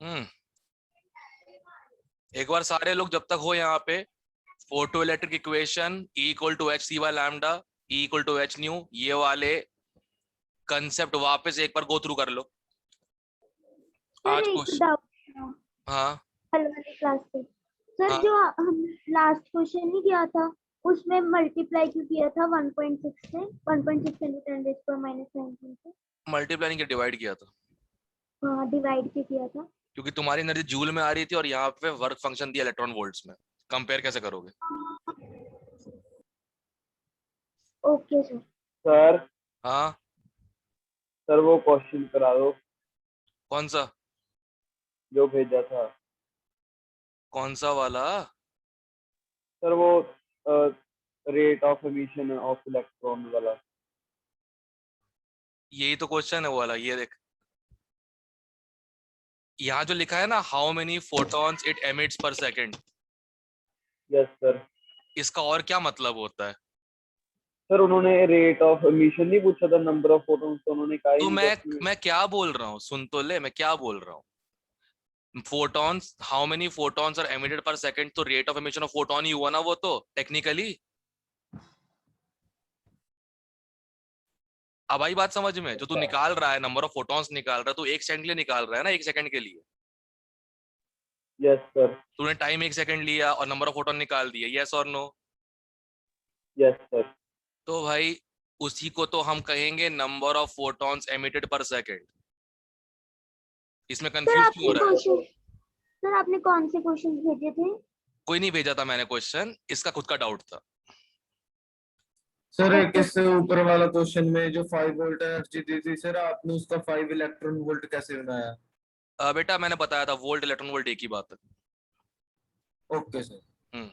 हम्म। एक बार सारे लोग जब तक हो यहाँ पे, photo electric equation E equal to h c by lambda, E equal to h nu, ये वाले कंसेप्ट वापस एक बार गो थ्रू कर लो। सर आज एक कुछ डाउट हाँ कल वाली क्लास से, सर हाँ, जो हम लास्ट क्वेश्चन नहीं किया था उसमें मल्टीप्लाई क्यों किया था 1.6 से 1.6 into 10 raised to minus 19 से? मल्टीप्लाई नहीं किया, डिवाइड किया था। हाँ डिवाइड किया था। क्योंकि तुम्हारी एनर्जी जूल में आ रही थी और यहाँ पे वर्क फंक्शन दिया इलेक्ट्रॉन वोल्ट्स में, कंपेयर कैसे करोगे? Okay sir. सर हाँ, सर वो क्वेश्चन करा दो कौन सा? जो भेजा था कौन सा वाला? सर, वो rate of emission of electron वाला। यही तो क्वेश्चन है वो वाला, ये देख यहाँ जो लिखा है ना, how many photons it emits per second, yes sir. इसका और क्या मतलब होता है? सर उन्होंने रेट ऑफ एमिशन नहीं पूछा था, नंबर ऑफ फोटॉन्स, तो उन्होंने कहा ही तो नहीं था कि मैं क्या बोल रहा हूँ, सुन तो ले, मैं क्या बोल रहा हूँ। Photons, how many photons are emitted per second, तो rate of emission of photon ही हुआ ना वो तो टेक्निकली। अब आई बात समझ में? जो तू निकाल रहा है नंबर ऑफ फोटॉन्स निकाल रहा है, तो एक सेकंड के लिए निकाल रहा है ना, एक सेकंड के लिए। Yes sir. तूने टाइम एक सेकंड लिया और नंबर ऑफ फोटोन निकाल दिया, यस और नो? Yes sir. तो भाई उसी को तो हम कहेंगे number of photons emitted per second. इसमें सर कंफ्यूज क्यों हो आपने रहा है? क्वेश्चन, सर आपने कौन से क्वेश्चन भेजे थे? कोई नहीं भेजा था मैंने क्वेश्चन, इसका खुद का डाउट था। सर एक ओके इससे ऊपर वाला क्वेश्चन में जो 5 वोल्ट एनर्जी दी थी सर, आपने उसका 5 इलेक्ट्रॉन वोल्ट कैसे बनाया? बेटा मैंने बताया था, वोल्ट इलेक्ट्रॉन वोल्ट एक ही बात है। Okay sir. हम्म।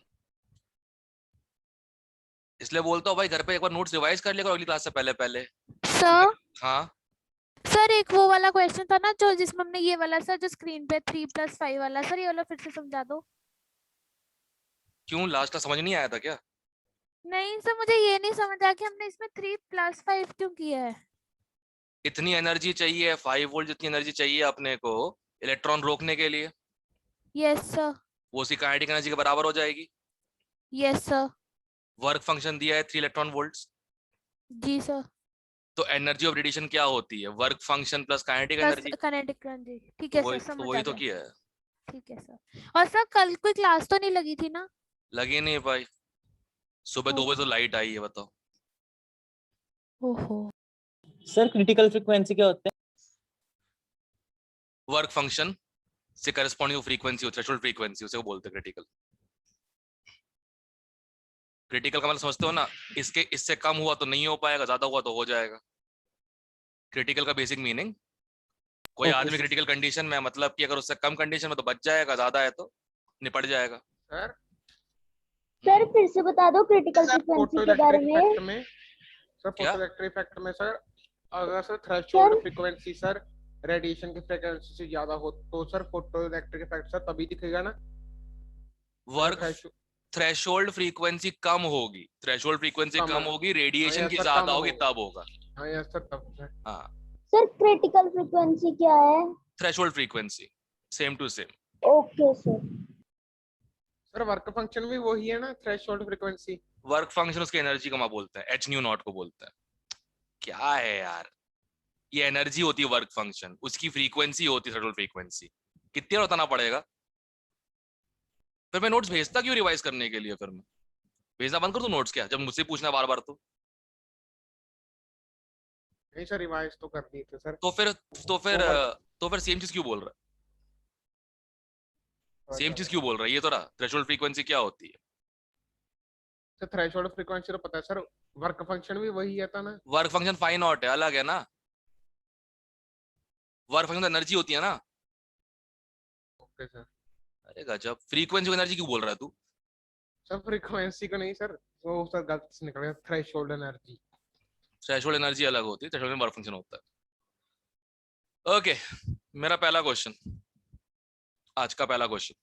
इसलिए बोलता हूँ भाई, घर पे एक बार नोट्स रिवाइज कर लेगा अगली क्लास से पहले पहले। सर हाँ सर एक वो वाला क्वेश्चन था ना जो जिसमें हमने ये वाला सर जो स्क्रीन पे 3+5 वाला, सर ये वाला फिर से समझा दो। क्यों, लास्ट का समझ नहीं आया था क्या? नहीं सर मुझे ये नहीं समझ आया कि हमने इसमें 3+5 क्यों किया है। इतनी एनर्जी चाहिए, 5 वोल्ट जितनी एनर्जी चाहिए अपने को इलेक्ट्रॉन रोकने के लिए, यस सर। वो उसी काइनेटिक एनर्जी के बराबर हो जाएगी। Yes sir. वर्क फंक्शन दिया है 3 इलेक्ट्रॉन वोल्ट्स। जी सर। तो एनर्जी ऑफ रेडिएशन क्या होती है? Work function plus kinetic plus energy. Kinetic energy, ठीक तो है वही सर, समझ वही आ तो गया। किया है। ठीक है सर। और सर कल कोई क्लास तो नहीं लगी थी ना? लगी नहीं भाई, सुबह 2 बजे तो लाइट आई है, बताओ। ओहो। सर क्रिटिकल फ्रीक्वेंसी क्या होते हैं? वर्क फंक्शन से करस्पॉन्डिंग फ्रीक्वेंसी होती है, थ्रेशोल्ड फ्रीक्वेंसी, उसे वो बोलते हैं क्रिटिकल। क्रिटिकल का मतलब समझते हो ना, इसके इससे कम हुआ तो नहीं हो पाएगा, ज्यादा हुआ तो हो जाएगा। क्रिटिकल का बेसिक मीनिंग, कोई ओके आदमी सर। क्रिटिकल कंडीशन में है, मतलब कि अगर उससे कम कंडीशन में तो बच जाएगा, ज्यादा है तो निपट जाएगा। सर सर फिर से बता दो क्रिटिकल सर फ्रीक्वेंसी फोटो के बारे इलेक्ट्रिक में। इफेक्ट में, सर क्या? फोटो इलेक्ट्रिक इफेक्ट में सर, अगर sir sir threshold frequency sir radiation की फ्रीक्वेंसी से ज्यादा हो तो sir photo electric effect sir तभी दिखेगा ना। वर्क थ्रेशोल्ड फ्रीक्वेंसी कम होगी, थ्रेशोल्ड फ्रीक्वेंसी कम कम है। होगी, हाँ रेडिएशन यस की सर, ज्यादा कम होगी, होगा। तब होगा। हाँ यस सर, तब सर। हाँ, सर क्रिटिकल फ्रीक्वेंसी क्या है? Threshold frequency, same to same. Okay sir. Sir work function भी वही है ना, थ्रेशोल्ड फ्रीक्वेंसी। वर्क फंक्शन उसकी एनर्जी को बोलते हैं, एच न्यू नॉट को बोलते हैं। क्या है यार, ये एनर्जी होती है वर्क फंक्शन, उसकी फ्रीक्वेंसी होती है थ्रेशोल्ड फ्रीक्वेंसी। कितनी बार बताना पड़ेगा? फिर मैं नोट्स भेजता क्यों रिवाइज करने के लिए? फिर मैं भेजना बंद कर दूं नोट्स क्या, जब मुझसे पूछना बार बार? नहीं सर, रिवाइज तो कर दिए थे सर। तो फिर तो फिर वो वाला तो फिर सेम चीज क्यों बोल रहा है? सेम चीज क्यों बोल रहा है? ये तो रहा, थ्रेशोल्ड फ्रीक्वेंसी क्या होती है? सर थ्रेशोल्ड फ्रीक्वेंसी तो पता है सर, वर्क फंक्शन भी वही है था ना। वर्क फंक्शन फाइन नॉट है, अलग है ना। वर्क फंक्शन एनर्जी होती है ना। Okay sir. अरे गजब, फ्रीक्वेंसी को एनर्जी क्यों बोल रहा है तू? सर फ्रीक्वेंसी को नहीं सर, वो सर गलत से निकल गया, थ्रेशोल्ड एनर्जी। थ्रेशोल्ड एनर्जी अलग होती है, थ्रेशोल्ड में वर्क फंक्शन होता है। ओके, मेरा पहला क्वेश्चन, आज का पहला क्वेश्चन,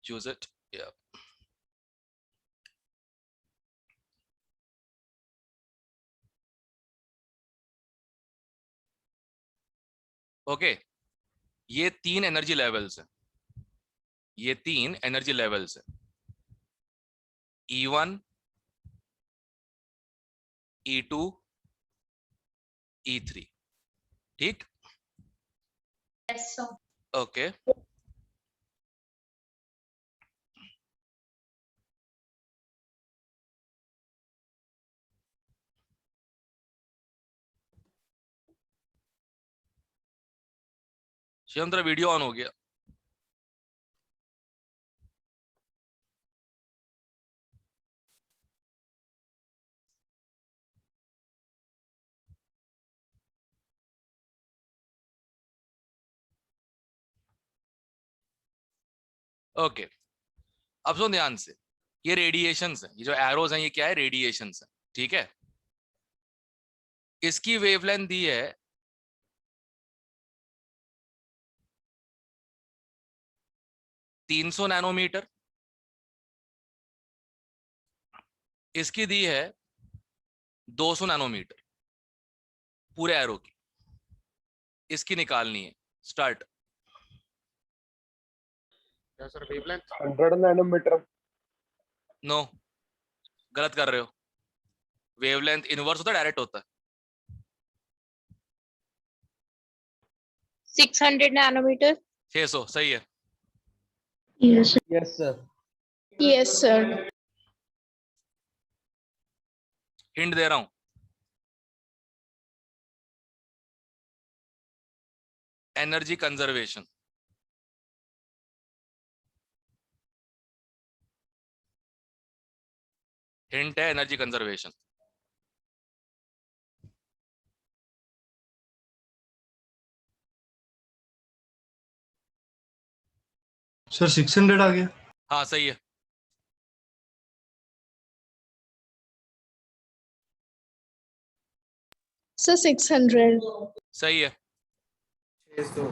चूज इट। ओके, ये 3 एनर्जी लेवल्स है, ये 3 एनर्जी लेवल्स है, E1, E2, E3, ठीक? Yes, sir. ओके शिवम तेरा वीडियो ऑन हो गया। ओके अब सुन ध्यान से, ये रेडिएशंस है, ये जो एरोज हैं ये क्या है, रेडिएशंस है, ठीक है? इसकी वेवलेंथ दी है 300 नैनोमीटर, इसकी दी है 200 नैनोमीटर पूरे एरो की, इसकी निकालनी है। स्टार्ट। क्या सर वेवलेंथ? 100 नैनोमीटर। नो, गलत कर रहे हो। वेवलेंथ इनवर्स होता है, डायरेक्ट होता है। 600 nanometer. 600 सही है। Yes, sir. Yes sir. Yes, sir. Hint दे रहा हूं, एनर्जी कंजर्वेशन। हिंट है एनर्जी कंजर्वेशन। सर 600 आ गया। हाँ सही है। Sir, 600. सही है। 600।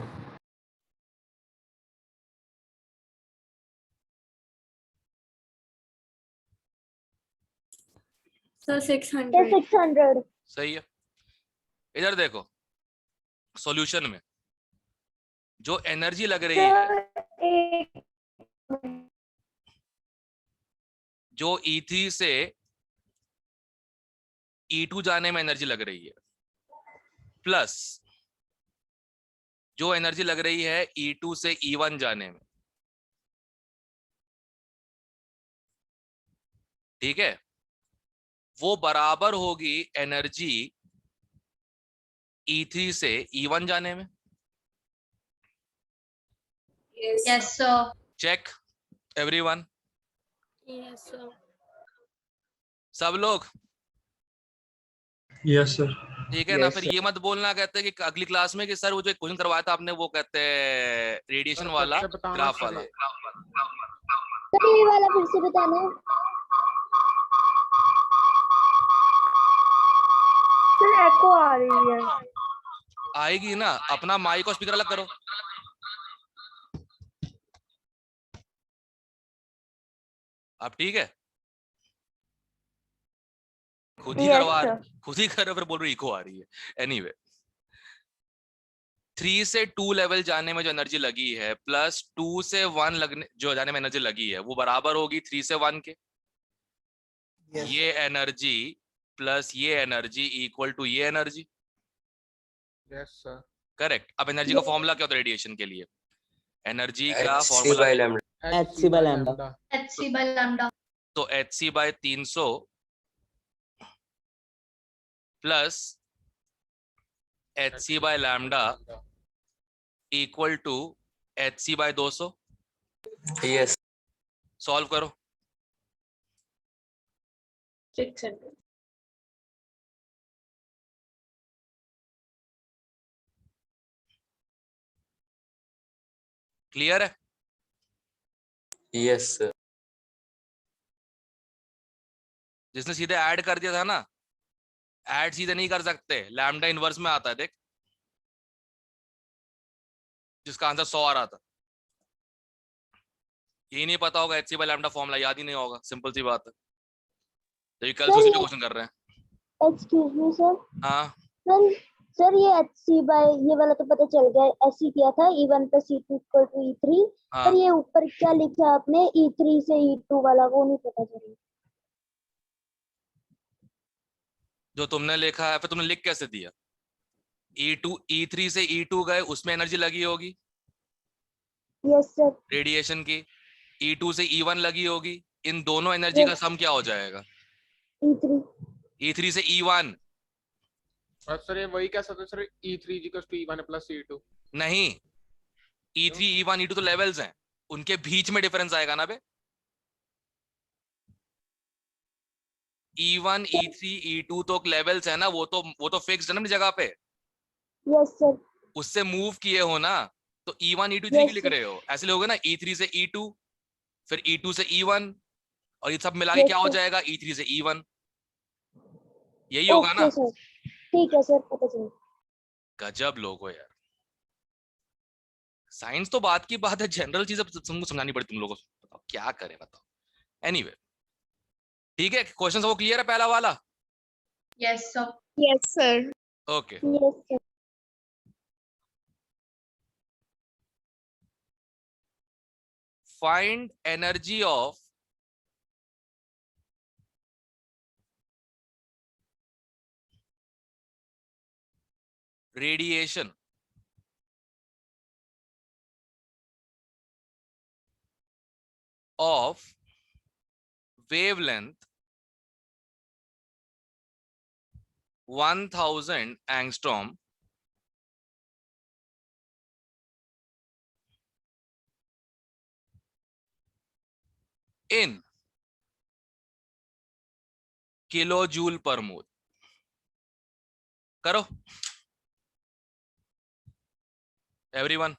Sir, 600. 600. सही है। इधर देखो, सॉल्यूशन में जो एनर्जी लग रही है, सर एक जो E3 से E2 जाने में एनर्जी लग रही है, प्लस जो एनर्जी लग रही है E2 से E1 जाने में, ठीक है, वो बराबर होगी एनर्जी E3 से E1 जाने में। Yes, sir. Check everyone, Yes, sir. सब लोग यस सर। ठीक है ना? Yes, फिर sir. ये मत बोलना कहते हैं कि अगली क्लास में कि सर वो जो क्वेश्चन करवाया था आपने वो कहते हैं रेडिएशन सर, वाला, फिर से बताना ग्राफ सर वाला। ये। सर ये वाला फिर से बताना। सर एको आ रही है। आएगी ना, अपना माइक और स्पीकर अलग करो। अब ठीक है, खुद ही Yes, करवा, sir. खुद ही कर रहे हो, फिर बोल रहे इको आ रही है। एनीवे 3 से 2 लेवल जाने में जो एनर्जी लगी है प्लस 2 से 1 लगने जो जाने में एनर्जी लगी है वो बराबर होगी 3 से 1 के। ये एनर्जी प्लस ये एनर्जी इक्वल टू ये एनर्जी। Yes sir. करेक्ट। अब एनर्जी का फॉर्मूला क्या होता है रेडिएशन के लिए? एनर्जी का HC formula by lambda. HC by lambda. HC by lambda. तो HC by 300 plus HC by lambda equal to HC by 200। Yes. Solve करो। 600. क्लियर है? Yes, sir. जिसने सीधे ऐड कर दिया था ना, ऐड सीधे नहीं कर सकते, लैम्डा इनवर्स में आता है। देख, जिसका आंसर 100 आ रहा था, यही नहीं पता होगा HC बाय लैम्डा फॉर्मूला याद ही नहीं होगा, सिंपल सी बात है। तो ये कल से उसी पे क्वेश्चन कर रहे हैं। Excuse me, sir. हाँ Sir, सर ये HC बाय ये वाला तो पता चल गया, ऐसे किया था E1 plus E2 equal to E3। हाँ पर ये ऊपर क्या लिखा आपने E3 से E2 वाला, वो नहीं पता चला। जो तुमने लिखा है फिर तुमने लिख कैसे दिया? E2 E3 से E2 गए, उसमें एनर्जी लगी होगी यस सर। रेडिएशन की, E2 से E1 लगी होगी, इन दोनों एनर्जी का Yes. सम क्या हो जाएगा? E3। E3 से E1 और सर ये वही कैसा था sir, E3 equals to E1 plus E2? नहीं, E3 E1 E2 तो लेवल्स हैं, उनके बीच में डिफरेंस आएगा ना बे। E1 E3 E2 तो लेवल्स है ना, वो तो फिक्स्ड है ना अपनी जगह पे, यस सर। उससे मूव किए हो ना, तो E1 E2 E3 Yes, क्यों लिख sir. रहे हो? ऐसे लोगे ना E3 से E2, फिर E2 से E1, और ये सब मिला के Yes, क्या हो sir. जाएगा? E3 से E1, यही होगा ना? ओके सर, ठीक है सर, पता चला। गजब लोग हो यार। साइंस तो बात की बात है, जनरल चीजें तुमको समझानी पड़ती तुम लोगों को, बताओ क्या करें बताओ। एनीवे ठीक है, क्वेश्चन वो क्लियर है पहला वाला? Yes, sir. Yes sir. Okay, yes sir. Find energy of radiation of wavelength 1000 angstrom in kilojoule per mole। करो everyone.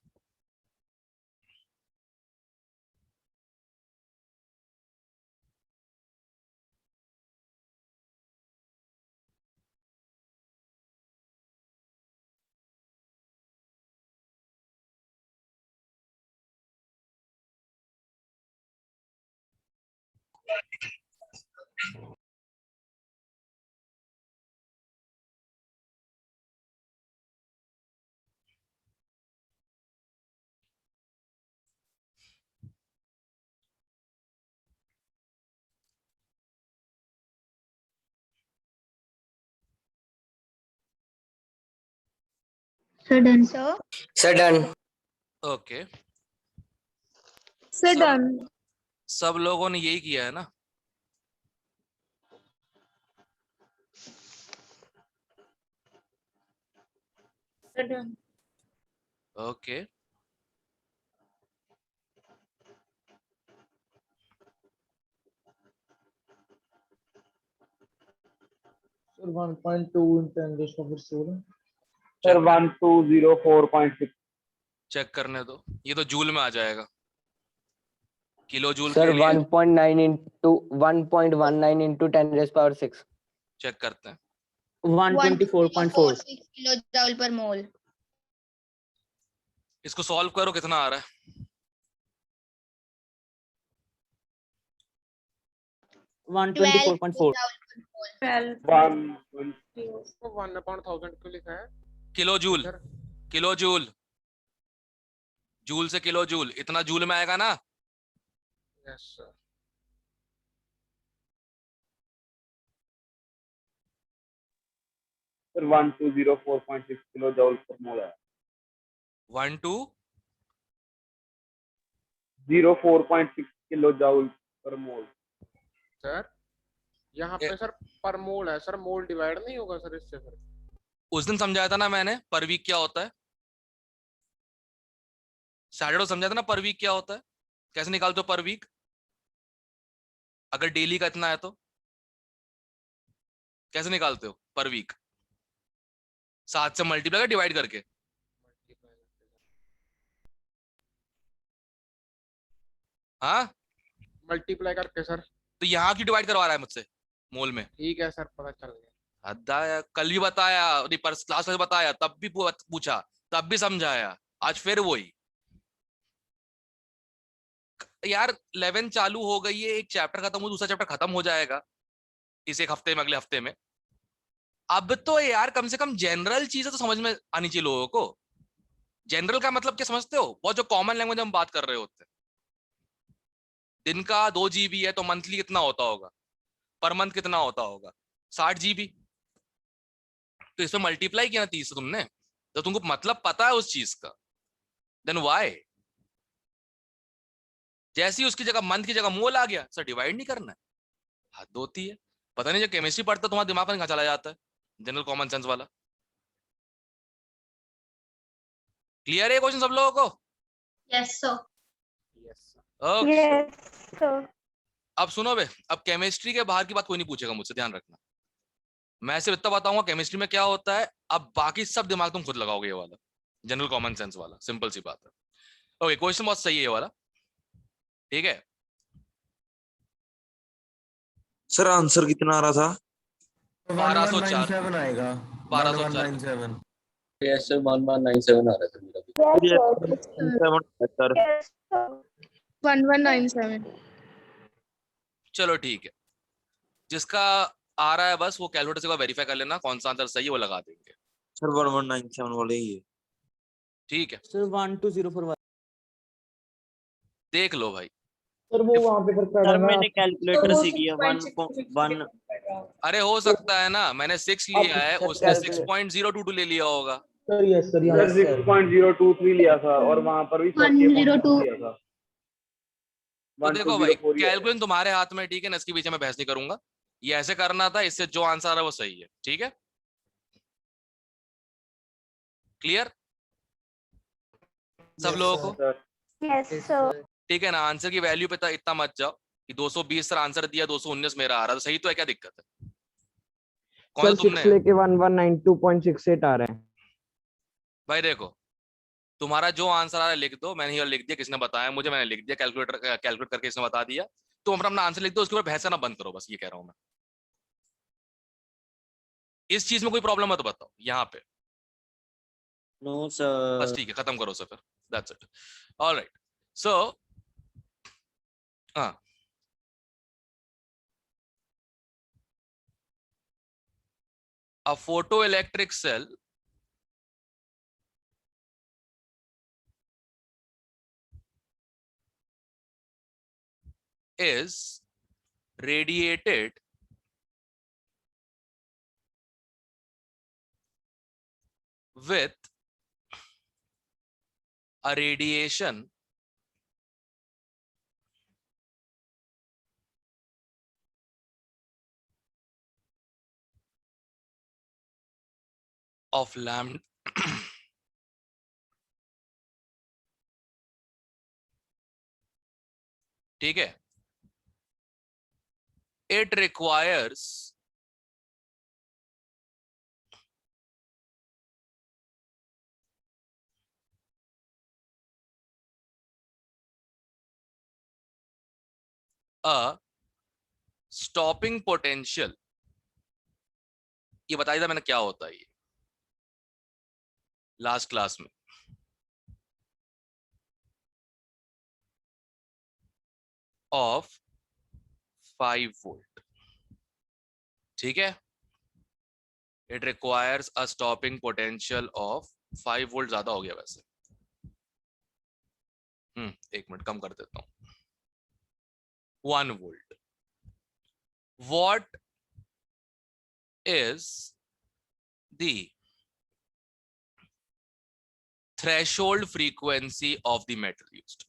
Sir done. Sir Sir done. Okay, sir done. सब लोगों ने यही किया है ना? Sir, done. Okay, sir 1.2 into 10 raised to power 7। Sir 1204.6। Check करने दो, ये तो जूल में आ जाएगा, किलो जूल Sir के लिए 1.9 into 1.19 into 10 raised power 6। Check करते हैं। 124.4। kilojoule per mole. इसको सॉल्व करो, कितना आ रहा है? 124.4। 1 तो 1/1000 क्यों लिखा है kilo joule, sir? Kilo joule, joule से किलो जूल, इतना जूल में आएगा ना? Yes sir. Sir 1204.6 kilo joule per mole है। 1204.6 किलो जूल पर मोल। सर यहाँ पे सर पर मोल है सर, मोल डिवाइड नहीं होगा सर इससे फिर? उस दिन समझाया था ना मैंने पर वीक क्या होता है, सैटरडे समझाया था ना पर वीक क्या होता है, कैसे निकालते हो पर वीक अगर डेली का इतना है तो? कैसे निकालते हो पर वीक? 7 से मल्टीप्लाई डिवाइड करके। हाँ, मल्टीप्लाई करके सर। तो यहाँ क्यों डिवाइड करवा रहा है मुझसे मोल में? ठीक है सर, पता चल गया। अद्दा, कल भी बताया, क्लास में बताया, तब भी पूछा, तब भी समझाया, आज फिर वही। यार 11 चालू हो गई है, एक चैप्टर खत्म हो, दूसरा चैप्टर खत्म हो जाएगा इस एक हफ्ते में, अगले हफ्ते में। अब तो यार कम से कम जनरल चीजें तो समझ में आनी चाहिए लोगों को। जनरल का मतलब क्या समझते हो? बहुत जो कॉमन लैंग्वेज हम बात कर रहे होते हैं। दिन का 2 GB है तो मंथली कितना होता होगा, पर मंथ कितना होता होगा? 60 GB। तो इसमें मल्टीप्लाई किया ना 30 से तुमने, तो तुमको मतलब पता है उस चीज का, देन व्हाई? जैसे ही उसकी जगह मंथ की जगह मोल आ गया, सर डिवाइड नहीं करना है, हद होती है। पता नहीं, जब केमिस्ट्री पढ़ता तुम्हारा दिमाग कहाँ चला जाता है, जनरल कॉमन सेंस वाला। क्लियर है क्वेश्चन सब लोगों को? Yes, sir. Okay. Yes, sir. अब सुनो बे, अब केमिस्ट्री के बाहर की बात कोई नहीं पूछेगा मुझसे, ध्यान रखना। मैं सिर्फ इतना बताऊंगा केमिस्ट्री में क्या होता है, अब बाकी सब दिमाग तुम खुद लगाओगे, ये वाला जनरल कॉमन सेंस वाला, सिंपल सी बात है। ओके, क्वेश्चन बहुत सही है ये वाला, ठीक है। सर आंसर कितना आ रहा था? 1204 1197 आएगा। 1204 1197। यस सर 1197 आ रहा था मेरा भी। Yes, sir. Sir Yes, sir. 1197. चलो ठीक है, जिसका आ रहा है बस वो कैलकुलेटर से वेरीफाई कर लेना कौन सा आंसर सही है, वो लगा देंगे। सर 1197 वाले ही है। ठीक है, सर 1204 देख लो भाई। सर वो वहाँ पे सर मैंने कैलकुलेटर से किया 1 अरे हो सकता है ना, मैंने 6 लिया है, सर, उसने calculate- 6.022 ले लिया होगा। सर 6.023 लिया था और वहाँ पर भी 102 लिया था। तो देखो भाई, 1204 ही है। कैलकुलेशन तुम्हारे हाथ में, ठीक है ना, इसके पीछे मैं बहस नहीं करूंगा। ये ऐसे करना था, इससे जो आंसर आ रहा है वो सही है, ठीक है। क्लियर सब लोगों को? Yes, sir. ठीक है ना। आंसर की वैल्यू पे इतना मत जाओ कि 220 सर आंसर दिया, 219 मेरा आ रहा, तो सही तो है, क्या दिक्कत है? कौन सा तुमने? लेके 1192.68 आ रहा है। भाई देखो, तुम्हारा जो आंसर आ रहा है लिख दो, मैंने ये लिख दिया, किसने बताया मुझे, मैंने लिख दिया, कैलकुलेट करके इसने बता दिया। तुम अपना आंसर लिख दो, उसके ऊपर बहस करना बंद करो, बस ये कह रहा हूं मैं। इस चीज में कोई प्रॉब्लम है तो बताओ यहाँ पे। No sir. बस ठीक है, खत्म करो सर, फिर दैट्स इट। ऑलराइट, सो हाँ, a photoelectric cell is radiated with a radiation of lambda ठीक है। It requires a stopping potential, ये बताया था मैंने क्या होता है ये लास्ट क्लास में, ऑफ 5 वोल्ट, ठीक है। It requires a stopping potential of 5 volt, ज्यादा हो गया वैसे, 1 मिनट कम कर देता हूं, 1 volt. What is the threshold frequency of the metal used?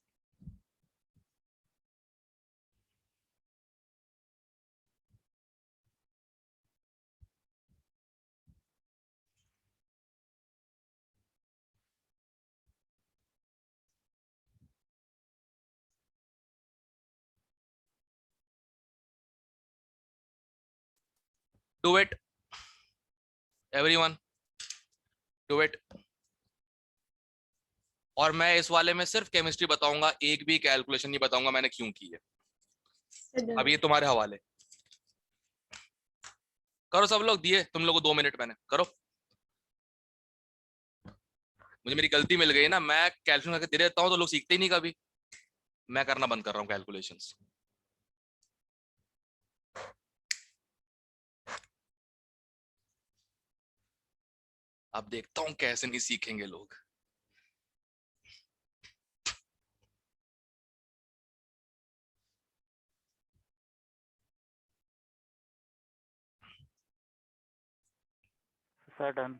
Do it, everyone, do it। और मैं इस वाले में सिर्फ केमिस्ट्री बताऊंगा, एक भी कैलकुलेशन नहीं बताऊंगा मैंने क्यों की है। अब ये तुम्हारे हवाले, करो सब लोग, दिए तुम लोगों को 2 मिनट, मैंने करो। मुझे मेरी गलती मिल गई ना, मैं कैलकुलेशन करके दे देता हूं तो लोग सीखते ही नहीं कभी, मैं करना बंद कर रहा हूं कैलकुलेशंस। अब देखता हूँ कैसे नहीं सीखेंगे लोग। Sir done.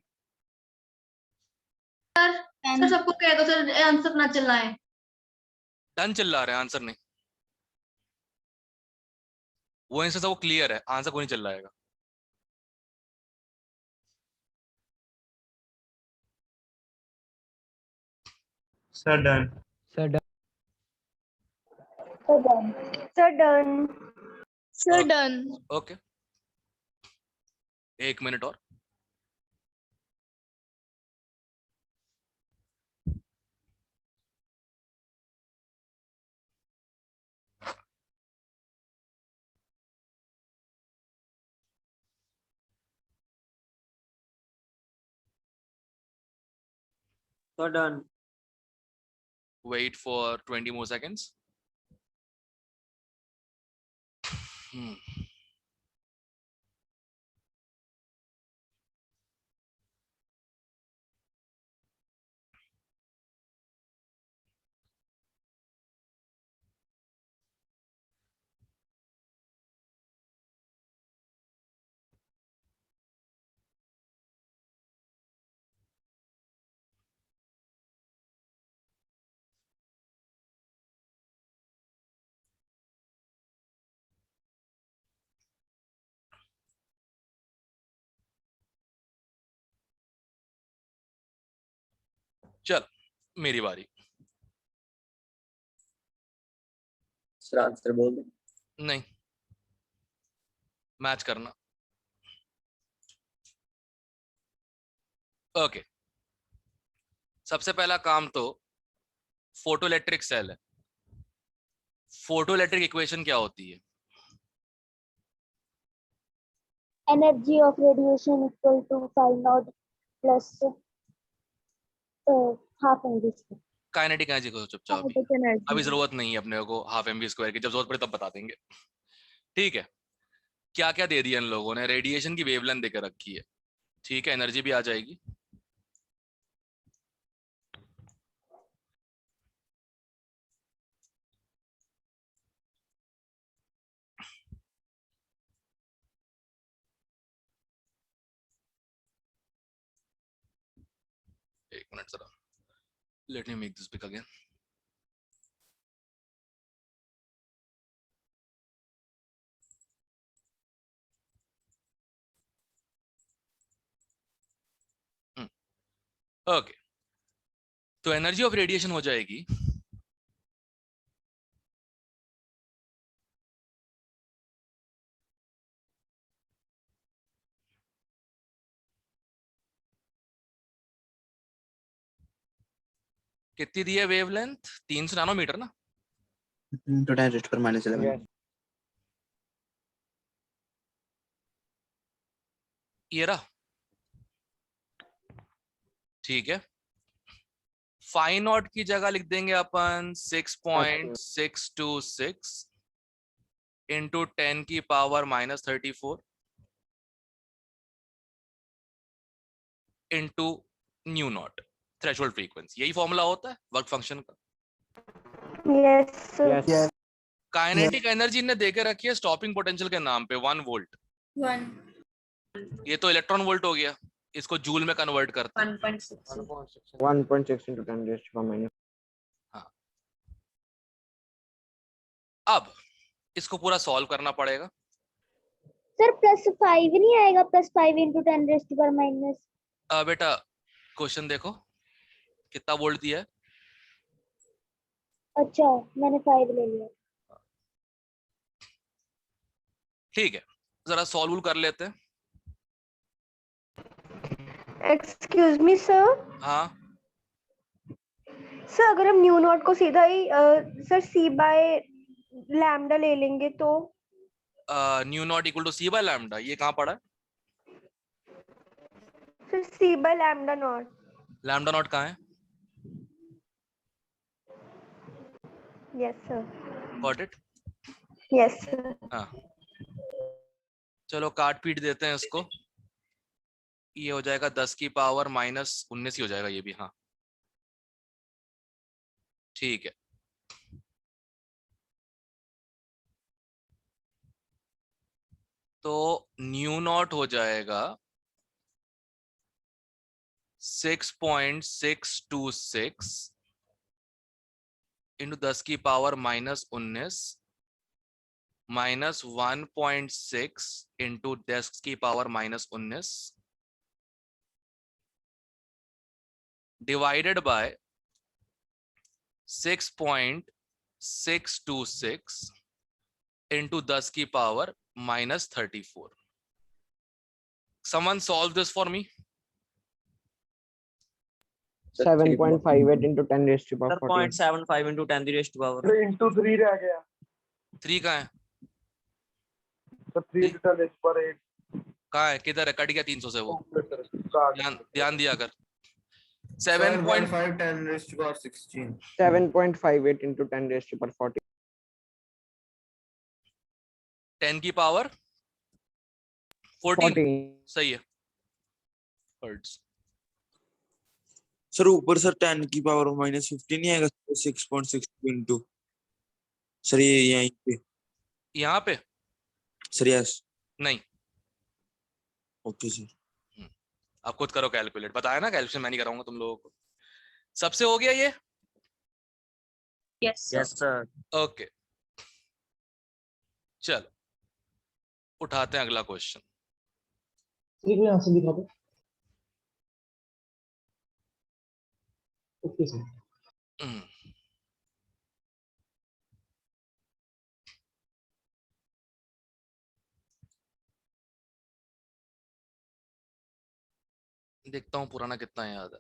सर सबको कह दो सर आंसर ना चिल्लाएं। डन चिल्ला रहे हैं, आंसर नहीं। वो आंसर सब क्लियर है, आंसर कोई नहीं चिल्लाएगा। Sir done. Sir, done. So done. So done. Sir done. Okay, 1 minute और। Sir done. Wait for 20 more seconds. चल मेरी बारी। सर आंसर बोल दो। नहीं, मैच करना। ओके, सबसे पहला काम तो फोटो इलेक्ट्रिक सेल है। फोटो इलेक्ट्रिक इक्वेशन क्या होती है? Energy of radiation equal to phi naught plus half mv square. Kinetic energy को चुपचाप, Kinetic energy। अभी जरूरत नहीं है अपने को हाफ एम वी स्क्वायर की, जब जरूरत पड़े तब बता देंगे। ठीक है, क्या क्या दे दिया इन लोगों ने? रेडिएशन की वेवलेंथ देकर रखी है, ठीक है, एनर्जी भी आ जाएगी। एक मिनट जरा, let me make this pic again. Okay, तो एनर्जी ऑफ रेडिएशन हो जाएगी कितनी दी है वेवलेंथ? 300 नैनोमीटर ना? to 10 raised to power minus 11। Yes. ये रहा, ठीक है। फाई नॉट की जगह लिख देंगे अपन 6.626 इंटू 10 की power minus 34 into new not threshold frequency. यही फॉर्मूला होता है वर्क फंक्शन का। Yes, sir. Yes. Kinetic energy ने देके रखी है स्टॉपिंग पोटेंशियल के नाम पे 1 वोल्ट। 1 ये तो इलेक्ट्रॉन वोल्ट हो गया, इसको जूल में कन्वर्ट करते हैं। 1.6। 1.6 into 10 raised to power minus। अब इसको पूरा सॉल्व करना पड़ेगा। सर +5 नहीं आएगा? +5 into 10 raised to power minus। बेटा क्वेश्चन देखो कितना वोल्ट दिया है। अच्छा, मैंने 5 ले लिया। ठीक है, जरा सॉल्व कर लेते हैं। Excuse me sir. हाँ, सर अगर हम न्यू नॉट को सीधा ही सर c बाय लैम्डा ले लेंगे तो? Nu naught equal to c by lambda, ये कहाँ पड़ा है? Sir c by lambda naught. Lambda naught कहाँ है? Yes sir. Got it. Yes sir. हाँ, चलो काट पीट देते हैं इसको। ये हो जाएगा 10 की पावर -19 ही हो जाएगा ये भी। हाँ ठीक है। तो न्यू नॉट हो जाएगा 6.626 इंटू 10 की पावर -19 -1.6 इंटू 10 की पावर -19 डिवाइडेड बाय 6.626 इंटू 10 की power -34। Someone solve this for me. 7.58 into 10 raised to sir power 14. 0.75 into 10 the raised to power। Into 3 रह गया 3 कहाँ है? तो 3 टोटल इस पर 8 कहाँ है? किधर है? कट गया 300 से वो। ध्यान दिया कर। 7.5 7. 10 raised to power 16. 7.58 into 10 raised to power 14. 10 की पावर 14 14. सही है। हर्ट्ज। सर ऊपर सर 10 की पावर -15 नहीं आएगा 6.62 इंटू। सर ये यहीं पे यहाँ पे सर। यस नहीं। Okay sir. आप खुद करो कैलकुलेट। बताया ना कैलकुलेशन मैं नहीं कराऊंगा तुम लोगों को। सबसे हो गया ये? Yes yes sir. ओके चलो उठाते हैं अगला क्वेश्चन। आंसर दिखा दो। Okay sir. देखता हूँ पुराना कितना याद है।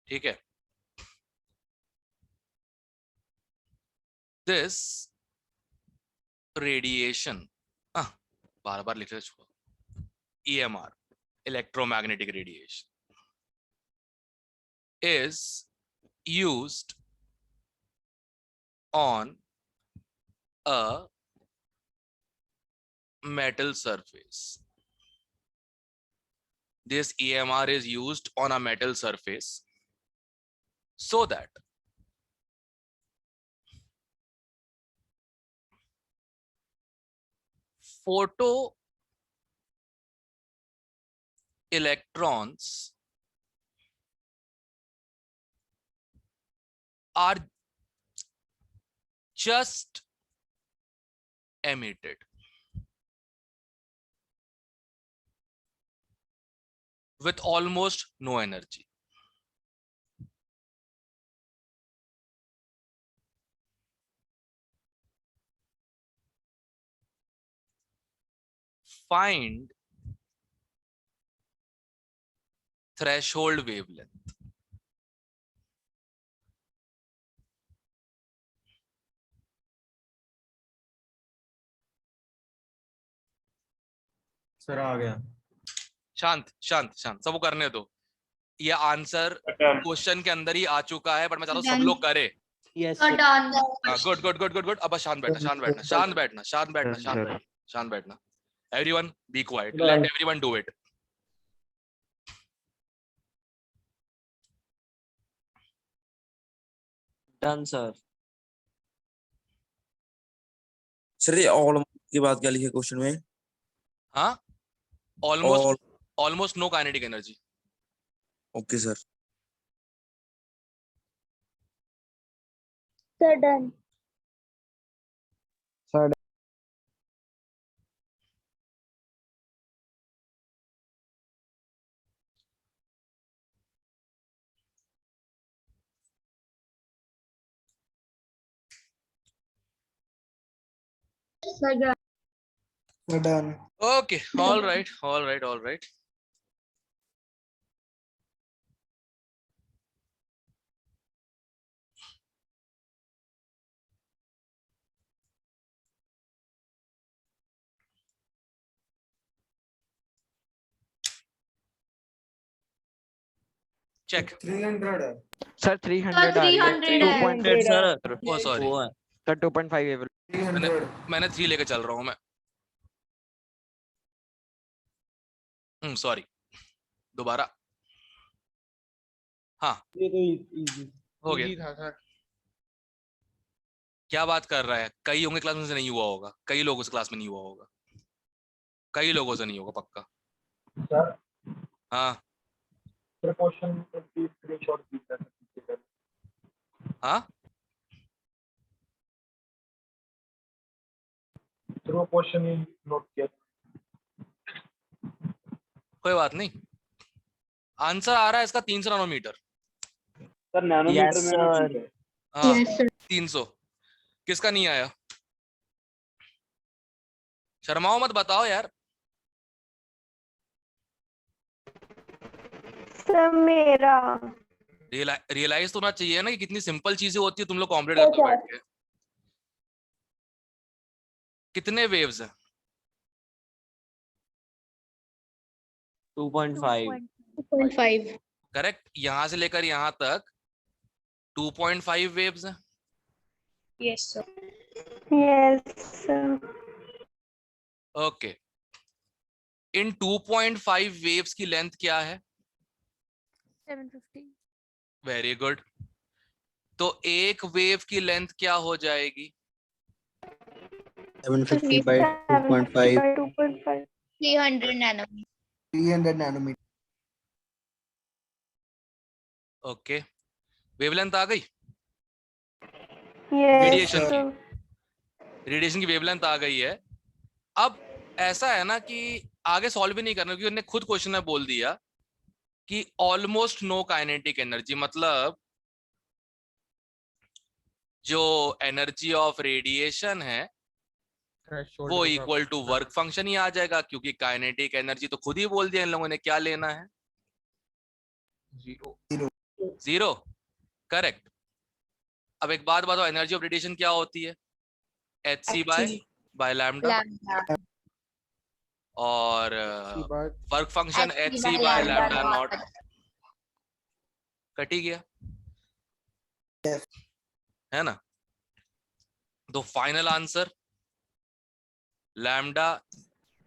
ठीक है। दिस रेडिएशन बार बार लिख रहे छोड़ो। EMR electromagnetic radiation is used on a metal surface. This EMR is used on a metal surface so that photo electrons are just emitted with almost no energy. Find threshold wavelength. Sir आ गया। शांत शांत शांत, सबको करने दो। ये answer question के अंदर ही आ चुका है, बट मैं चाहता हूँ सब लोग करे। Yes. Done. Good good good good good. अब बस शांत बैठना, शांत बैठना, शांत बैठना, शांत बैठना, शांत बैठना, शांत बैठना। Everyone be quiet, let everyone do it. Done sir. Sir ये ऑल की बात क्या लिखी है क्वेश्चन में? हाँ almost almost no kinetic energy. Okay sir. Sir done. Sir. Sir done. Done. Okay, all right, all right, all right. Check. 300 है. Sir, 300 आ रही है. 300 है. 2.5 sir. Oh, sorry. वो है. Sir, 2.5 है. 300. मैंने 3 लेके चल रहा हूँ मैं. सॉरी. दोबारा. हाँ, ये तो easy. हो गया. इजी था सर. क्या बात कर रहा है? कई होंगे क्लास में से नहीं हुआ होगा, कई लोगों से क्लास में नहीं हुआ होगा, कई लोगों से नहीं होगा पक्का. सर हाँ क्वेश्चन की स्क्रीनशॉट कीजिए. हाँ, थ्रू क्वेश्चन ही नोट किया. कोई बात नहीं. आंसर आ रहा है इसका 300 नैनोमीटर. सर नैनोमीटर Yes, में ना sir. ठीक है. हाँ, Yes, sir. 300. किसका नहीं आया? शर्माओ मत, बताओ यार. सर मेरा रियलाइज तो होना चाहिए ना कि कितनी सिंपल चीजें होती है, तुम लोग कॉम्प्लिकेट करते हो बैठ के. कितने वेव्स हैं? 2.5. 2.5. करेक्ट. यहां से लेकर यहां तक 2.5 वेव्स हैं. Yes, sir. Yes sir. Okay. इन 2.5 वेव्स की लेंथ क्या है? 750. Very good. तो एक वेव की लेंथ क्या हो जाएगी? 750 by 2.5. 2.5. 300 nanometer. 300 nanometer. Okay. Wavelength आ गई. Yes radiation sir. की, रेडिएशन की वेवलेंथ आ गई है. अब ऐसा है ना कि आगे सॉल्व भी नहीं करना, क्योंकि उन्होंने खुद क्वेश्चन में बोल दिया कि ऑलमोस्ट नो काइनेटिक एनर्जी, मतलब जो एनर्जी ऑफ रेडिएशन है थ्रेशोल्ड वो के इक्वल टू बराबर. वर्क फंक्शन ही आ जाएगा, क्योंकि काइनेटिक एनर्जी तो खुद ही बोल दिया इन लोगों ने क्या लेना है. 0. 0. करेक्ट. अब एक बात बताओ, एनर्जी ऑफ रेडिएशन क्या होती है? hc by lambda. Lambda. और इसके बाद work function hc hc by by lambda lambda naught. naught. Cut ही गया. Yes. है ना? तो final answer lambda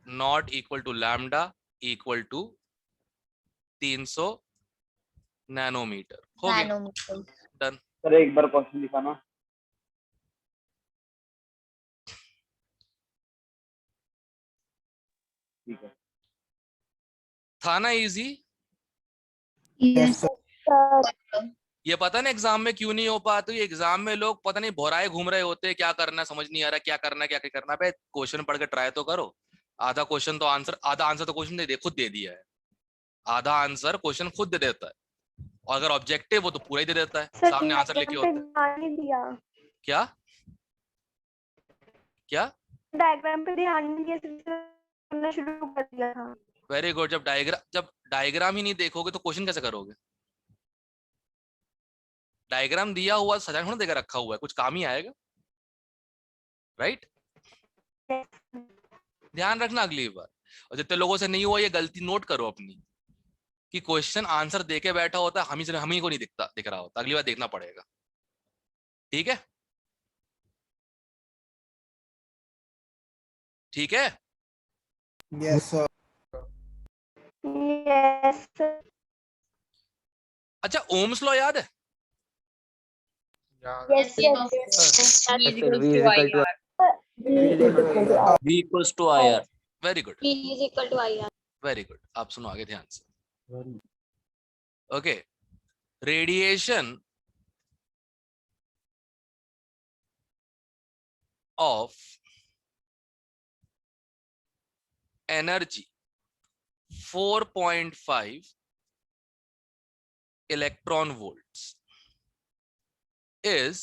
naught equal to lambda equal to 300 nanometer. हो गया. Nanometer. डन. सर एक बार क्वेश्चन दिखाना. ठीक है. था ना इजी? Yes, sir. सर ये पता नहीं एग्जाम में क्यों नहीं हो पाती. एग्जाम में लोग पता नहीं भौराए घूम रहे होते हैं, क्या करना है समझ नहीं आ रहा, क्या करना है क्या करना है. क्वेश्चन पढ़ के ट्राई तो करो. आधा क्वेश्चन तो आंसर, आधा आंसर तो क्वेश्चन खुद दे दिया है. आधा आंसर क्वेश्चन खुद दे देता है, और अगर ऑब्जेक्टिव हो तो पूरा ही दे देता है. सर सामने आंसर लिखे होते हैं. ध्यान नहीं दिया. क्या क्या? डायग्राम पे ध्यान नहीं दिया, सिर्फ करना शुरू कर दिया था. Very good. जब डायग्राम ही नहीं देखोगे तो क्वेश्चन कैसे करोगे? डायग्राम दिया हुआ सजा थोड़ा देकर रखा हुआ है, कुछ काम ही आएगा. राइट. ध्यान रखना अगली बार. और जितने लोगों से नहीं हुआ ये गलती नोट करो अपनी, कि क्वेश्चन आंसर देके बैठा होता है, हम ही को नहीं दिख रहा होता. अगली बार देखना पड़ेगा. ठीक है. ठीक है. Yes, sir. Yes sir. अच्छा, ओम्स लॉ याद है? याद. Yes yes. E Yes, sir. equals V to is equal to IR. V equals to IR. Very good. E is equal to IR. Very good. आप सुनो आगे ध्यान से. Okay. Radiation of energy 4.5 electron volts is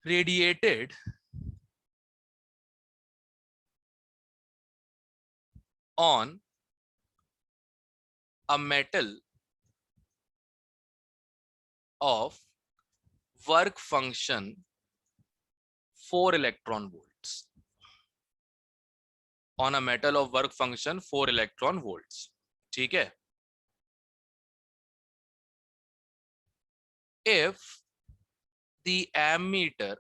radiated on a metal of work function 4 electron volts. On a metal of work function 4 electron volts. ठीक है? If the ammeter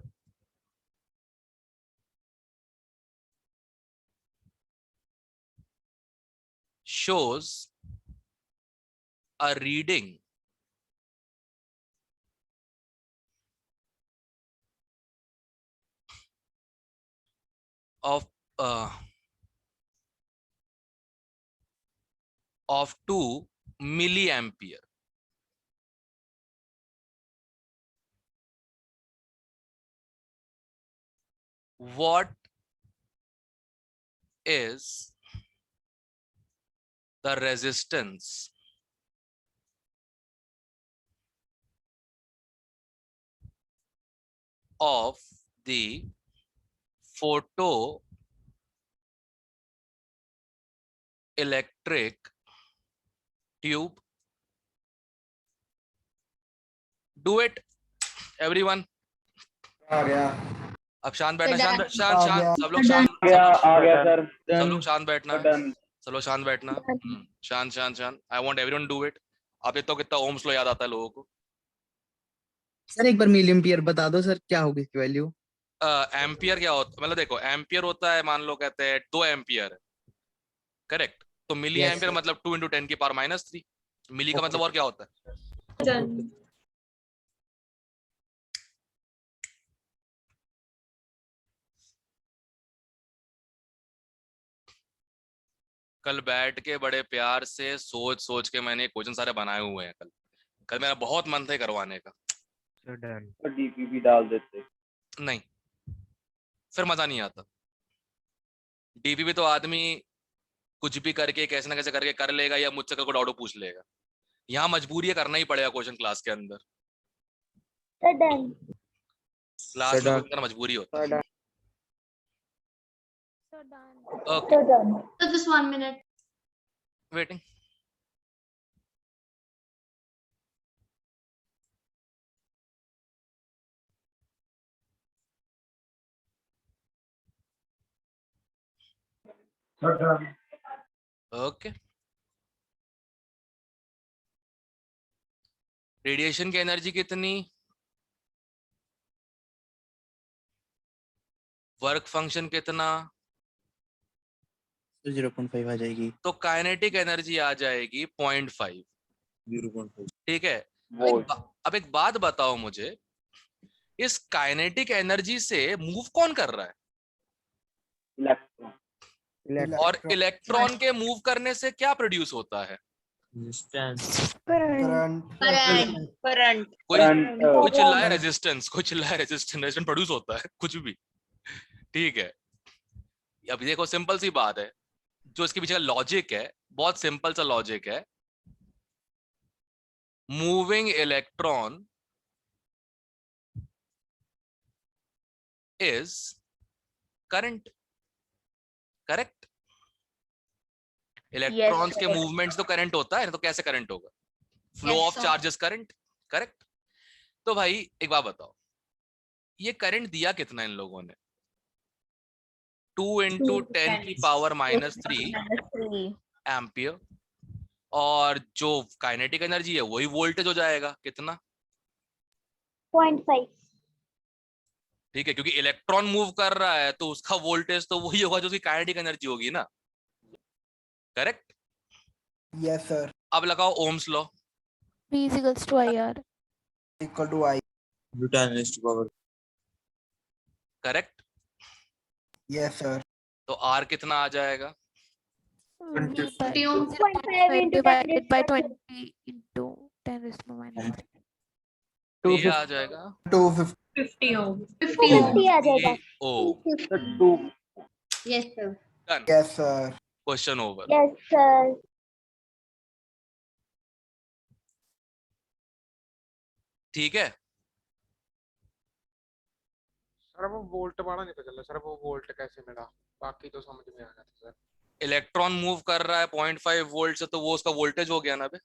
shows a reading of 2 milliampere, what is the resistance of the photoelectric tube? Do it, everyone. आ गया अब शांत बैठना, शांत Done. शांत आ शांत, गया। सब लोग शांत, आ गया सर। सब लोग शांत बैठना, डन। सब लोग शांत बैठना, शांत शांत शांत। I want everyone do it. आप देखते हो कितना ओम्स लो याद आता है लोगों को। सर एक बार मिलियम्पियर बता दो सर, क्या होगी इसकी वैल्यू? एम्पियर क्या होता है, मतलब देखो एम्पियर होता है, मान लो कहते हैं 2 एम्पियर, करेक्ट? तो मिली Yes, एम्पियर sir. मतलब 2 × 10⁻³ मिली का Okay. मतलब और क्या होता है? Done. कल बैठ के बड़े प्यार से सोच सोच के मैंने क्वेश्चन सारे बनाए हुए हैं। कल मेरा बहुत मन था करवाने का, डीपीपी डाल देते। नहीं फिर मजा नहीं आता। डीपीपी तो आदमी कुछ भी करके कैसे ना कैसे करके कर लेगा, या मुझसे कल को डाउट पूछ लेगा। यहाँ मजबूरी है, करना ही पड़ेगा क्वेश्चन क्लास के अंदर। Sir done. क्लास में कुछ करना मजबूरी होता है। So done. Okay, sir done. So just 1 minute. Waiting. Okay, radiation की एनर्जी कितनी, वर्क फंक्शन कितना, 0.5 आ जाएगी। तो काइनेटिक एनर्जी आ जाएगी 0.5। 0.5 ठीक है? वोल्ट। अब एक बात बताओ मुझे, इस काइनेटिक एनर्जी से मूव कौन कर रहा है? इलेक्ट्रॉन। और इलेक्ट्रॉन के मूव करने से क्या प्रोड्यूस होता है? Current. कोई कोई चिल्लाए रेजिस्टेंस, कोई चिल्लाए रेजिस्टेंस प्रोड्यूस होता है, कुछ भी। ठीक है, अब देखो सिंपल सी बात है, जो इसके पीछे का लॉजिक है बहुत सिंपल सा लॉजिक है। Moving electron is current, correct? Electrons के मूवमेंट्स तो करंट होता है ना, तो कैसे करंट होगा? Flow Yes, of sir. Charges current, correct? तो भाई एक बात बताओ, ये करंट दिया कितना इन लोगों ने? 2 × 10⁻³ एम्पियर। और जो काइनेटिक एनर्जी है वही वोल्टेज हो जाएगा, कितना? 0.5। ठीक है, क्योंकि इलेक्ट्रॉन मूव कर रहा है तो उसका वोल्टेज तो वही होगा जो उसकी काइनेटिक एनर्जी होगी ना, करेक्ट? Yes sir. अब लगाओ ohm's law. V is equals to IR. Equal to I। 10⁻²। Correct? Yes sir. तो R कितना आ जाएगा? 50 ohm. 0.5 into 10 divided by raised to 20 into 10⁻³ तो ये आ जाएगा 250। 50 ohm. 50 ohm. 50 आ जाएगा। ओ, Yes, sir. Done, yes sir. Question over. Yes sir. ठीक है, sir वो वोल्ट वाला नहीं पता चला सर, वो वोल्ट कैसे मिला, बाकी तो समझ में आ गया था सर। इलेक्ट्रॉन मूव कर रहा है 0.5 वोल्ट से, तो वो उसका वोल्टेज हो गया ना बे।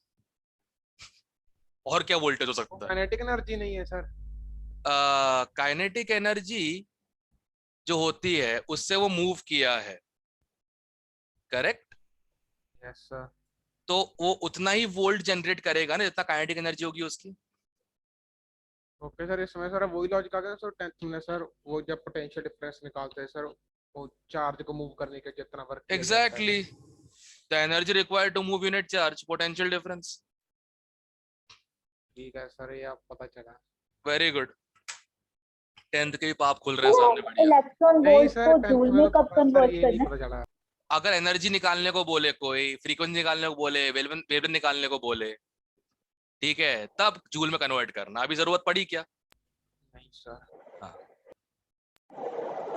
और क्या वोल्टेज हो सकता है? काइनेटिक एनर्जी नहीं है सर। काइनेटिक एनर्जी जो होती है उससे वो मूव किया है, करेक्ट। Yes sir. तो वो उतना ही वोल्ट जनरेट करेगा ना जितना काइनेटिक एनर्जी होगी उसकी। ओके सर, इसमें सर वही लॉजिक आ गया सर 10th में सर, वो जब पोटेंशियल डिफरेंस निकालते हैं सर, वो चार्ज को मूव करने के जितना वर्क किया जाता है। Exactly, the energy required to move unit charge, potential difference. ठीक है सर, ये आप पता चला। वेरी गुड, 10th के भी पाप खुल रहे हैं सामने, बढ़िया। इलेक्ट्रॉन नहीं वोल्ट सर, को 10th जूल में में तो कब थोड़ा सर कन्वर्ट ये नहीं करना है? पता चला। अगर एनर्जी निकालने को बोले कोई, फ्रीक्वेंसी निकालने को बोले, वेवलेंथ निकालने को बोले, ठीक है, तब जूल में कन्वर्ट करना। अभी जरूरत पड़ी क्या? नहीं सर। हाँ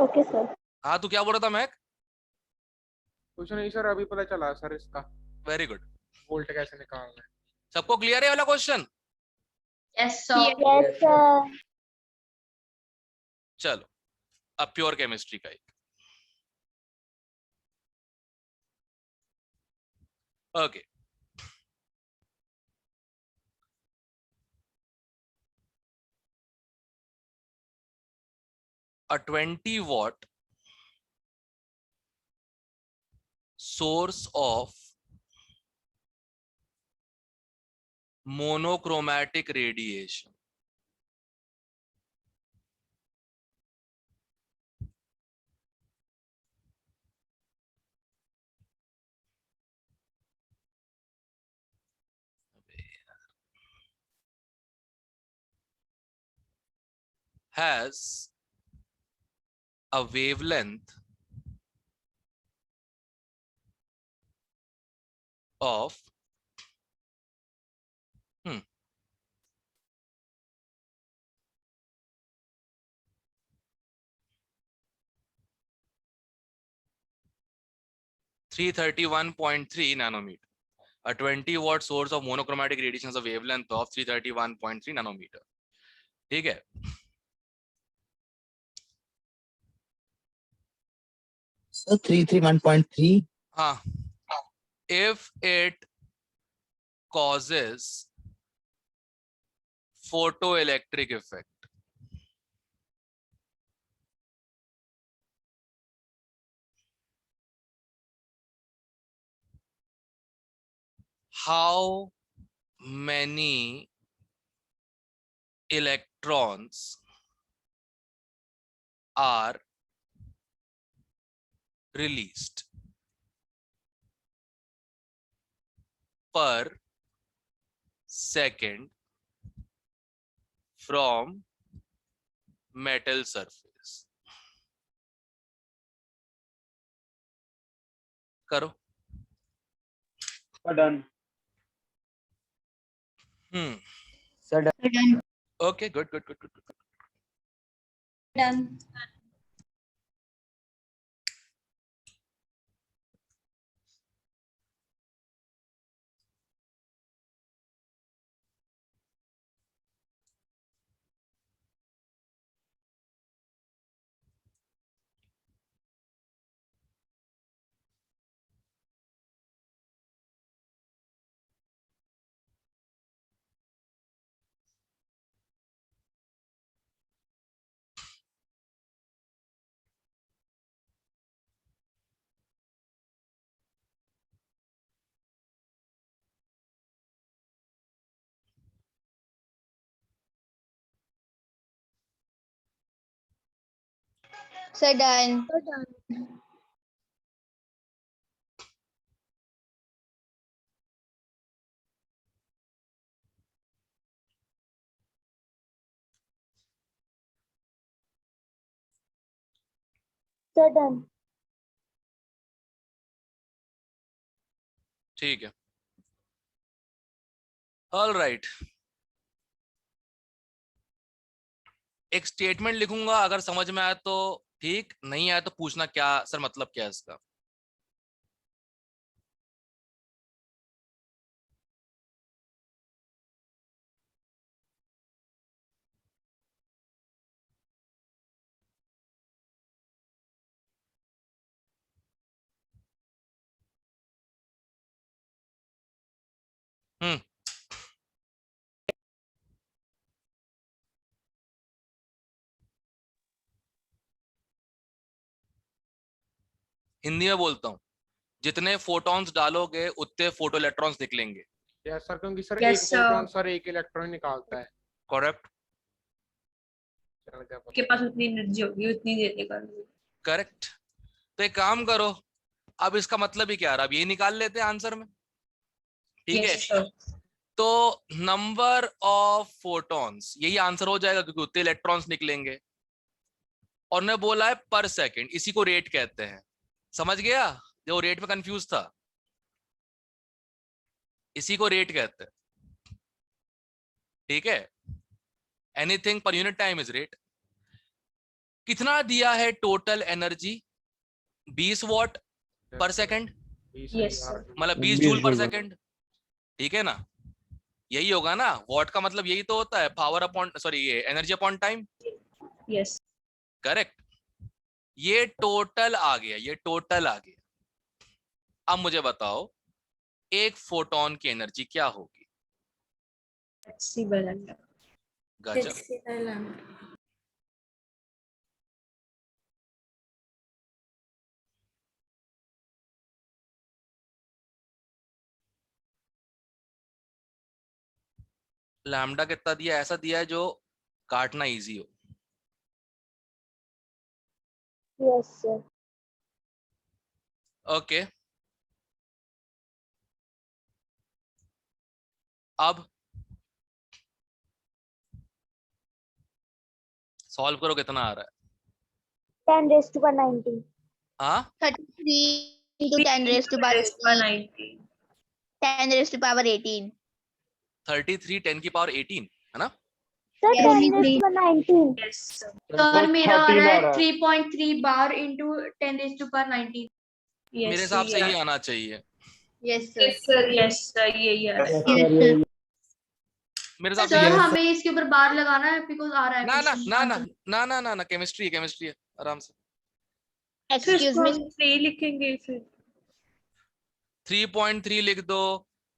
ओके सर। हाँ, तू क्या बोल रहा था मैक? कुछ नहीं सर, अभी पता चला सर इसका वेरी गुड, वोल्ट कैसे निकालना है। सबको क्लियर है ये वाला question? Yes, sir. Yes sir. चलो अब प्योर केमिस्ट्री का एक। Okay, a 20-watt source of monochromatic radiation has a wavelength of 331.3 nanometer. A 20-watt source of monochromatic radiation has a wavelength of 331.3 nanometer. ठीक है, sir 331.3। हाँ, if it causes photoelectric effect, how many electrons are released per second from metal surface? करो। Done. Sir Done. Okay, good good good good. Done. Sir done. Sir done. ठीक है, all right. एक statement लिखूंगा, अगर समझ में आया तो ठीक, नहीं आया तो पूछना क्या सर मतलब क्या है इसका। हिंदी में बोलता हूँ, जितने फोटॉन्स डालोगे उतने फोटो इलेक्ट्रॉन्स निकलेंगे। यस सर, क्योंकि सर Yes, एक sir. फोटोन सर एक इलेक्ट्रॉन निकालता है। करेक्ट चल क्या उसके पता। पास उतनी एनर्जी होगी, उतनी दे देगा। करेक्ट। तो एक काम करो, अब इसका मतलब ही क्या रहा, अब ये निकाल लेते हैं आंसर में, ठीक है। Yes, sir. तो नंबर ऑफ फोटॉन्स यही आंसर हो जाएगा क्योंकि उतने इलेक्ट्रॉन्स निकलेंगे। और ने बोला है पर सेकंड, इसी को रेट कहते हैं। समझ गया, जो रेट में कंफ्यूज था, इसी को रेट कहते हैं, ठीक है। Anything per unit time is rate. कितना दिया है टोटल एनर्जी? 20 वॉट पर सेकंड, Yes, sir. मतलब 20 जूल पर सेकंड, ठीक है ना। यही होगा ना, वॉट का मतलब यही तो होता है, पावर अपॉन सॉरी ये energy upon time. Yes. Correct. ये टोटल आ गया, ये टोटल आ गया। अब मुझे बताओ एक फोटोन की एनर्जी क्या होगी? Hc by lambda. गजब। लैम्डा कितना दिया? ऐसा दिया है जो काटना इजी हो। Yes, sir. ओके, अब सॉल्व करो, कितना आ रहा है? 10 raised to power 19. हाँ 33 into 10 raised to power 18. 10 raised to power 18. 33 10 की पावर 18 है ना। Sir, Yes. 10 raised to power 19. Yes, sir. तो सर, मेरा आ 13 रहा आ है रहा है। 3.3 बार into 10 raised to power 19. Yes, मेरे हिसाब से ये ये आना चाहिए। Yes, sir. Yes, sir. Yes, sir. यही आ रहा है। Yes, sir. मेरे हिसाब से सर ये हमें इसके ऊपर बार लगाना है बिकॉज आ रहा है ना ना question ना ना answer। ना ना ना ना केमिस्ट्री है, केमिस्ट्री है, आराम से। Excuse me. 3 लिखेंगे फिर। 3.3 लिख दो,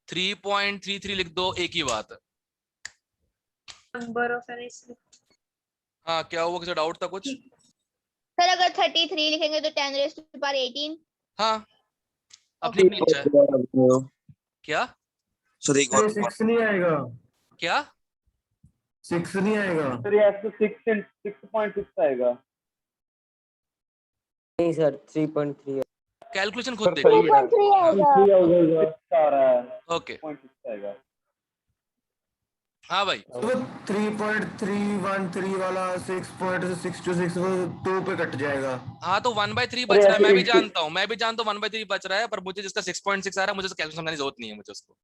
3.33 लिख दो, एक ही बात है। Number of energy. हाँ क्या हुआ, किसी डाउट था कुछ? सर अगर 33 लिखेंगे तो 10 raised to power 18. हाँ अपनी अपनी इच्छा है। क्या सर एक और 6 नहीं आएगा, क्या? 6 नहीं आएगा। सर ये आपको 6.6 आएगा। नहीं सर 3.3 है। कैलकुलेशन खुद सर देखो। सही है। 3.3 आएगा। 6 आ रहा है। ओके 6.6 आएगा। हाँ भाई, तो 3.313 वाला 6.626 वो 2 पे कट जाएगा। हाँ तो 1/3 अरे बच रहा है, मैं भी ऐसे- जानता हूँ, मैं भी जानता हूँ 1/3 बच रहा है, पर मुझे जिसका 6.6 आ रहा है मुझे कैलकुलेशन समझने की जरूरत नहीं है, मुझे उसको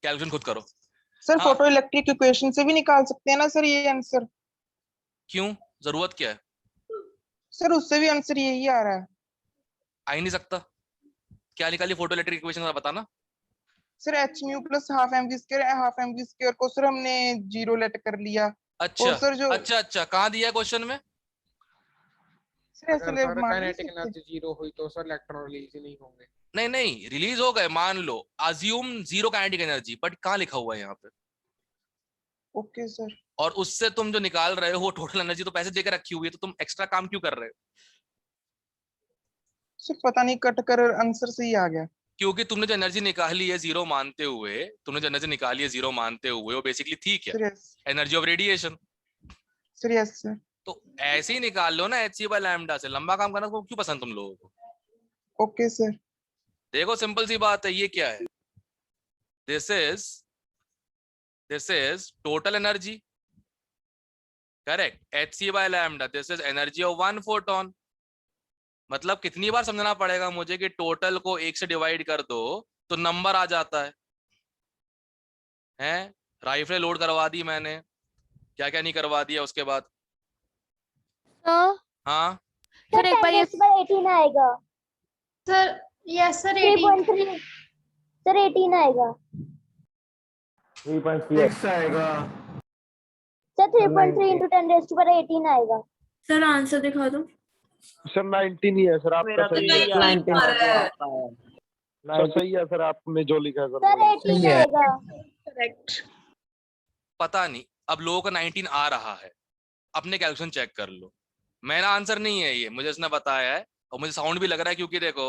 कैलकुलेशन खुद करो। सर हाँ। फोटो इलेक्ट्रिक इक्वेशन से भी निकाल सकते हैं ना सर ये आंसर? क्यों, जरूरत क्या है? सर उससे भी आंसर यही आ रहा है। आ ही नहीं सकता। क्या निकाली फोटो इलेक्ट्रिक इक्वेशन, बताना। Sir h mu plus half m v square को सर हमने जीरो लेट कर लिया। अच्छा और सर जो अच्छा कहाँ दिया है क्वेश्चन में? सर ऐसे अगर ले सर मान नहीं काइनेटिक सकते? एनर्जी 0 हुई तो सर इलेक्ट्रॉन रिलीज ही नहीं होंगे। नहीं नहीं रिलीज हो गए, मान लो, assume zero kinetic energy, but कहाँ लिखा हुआ है यहाँ पे? Okay sir. और उससे तुम जो निकाल रहे हो टोटल एनर्जी तो पैसे देकर रखी हुई है, तो तुम एक्स्ट्रा काम क्यों कर रहे हो? सर पता नहीं कट कर आंसर सही आ गया। क्योंकि तुमने जो एनर्जी निकाली है जीरो मानते हुए, तुमने जो एनर्जी निकाली है जीरो मानते हुए, वो बेसिकली थी क्या? Sir yes. Energy of radiation. Sir yes sir. तो ऐसे ही निकाल लो ना एच बाय लैम्डा से। लंबा काम करना क्यों पसंद तुम लोगों को? Okay sir. देखो सिंपल सी बात है, ये क्या है? This is total energy, correct. H by lambda, this is energy of one photon. मतलब कितनी बार समझना पड़ेगा मुझे कि टोटल को 1 से डिवाइड कर दो तो नंबर आ जाता है? राइफल लोड करवा दी मैंने, क्या क्या नहीं करवा दिया उसके बाद। तो हाँ सर एक 10 बार ये raised to power 18 आएगा। Sir yes sir 18। 3.3 सर 18 आएगा। 6 आएगा। Sir 3.3 into 10 raised to power 18 आएगा। सर आंसर दिखा दो। सर 19 ही है सर, आपका सही है। सर सही है सर, आपने जो लिखा है सर सर। 18 आएगा। करेक्ट। पता नहीं, अब लोगों का 19 आ रहा है, अपने कैलकुलेशन चेक कर लो। मेरा आंसर नहीं है ये, मुझे उसने बताया है और मुझे साउंड भी लग रहा है क्योंकि देखो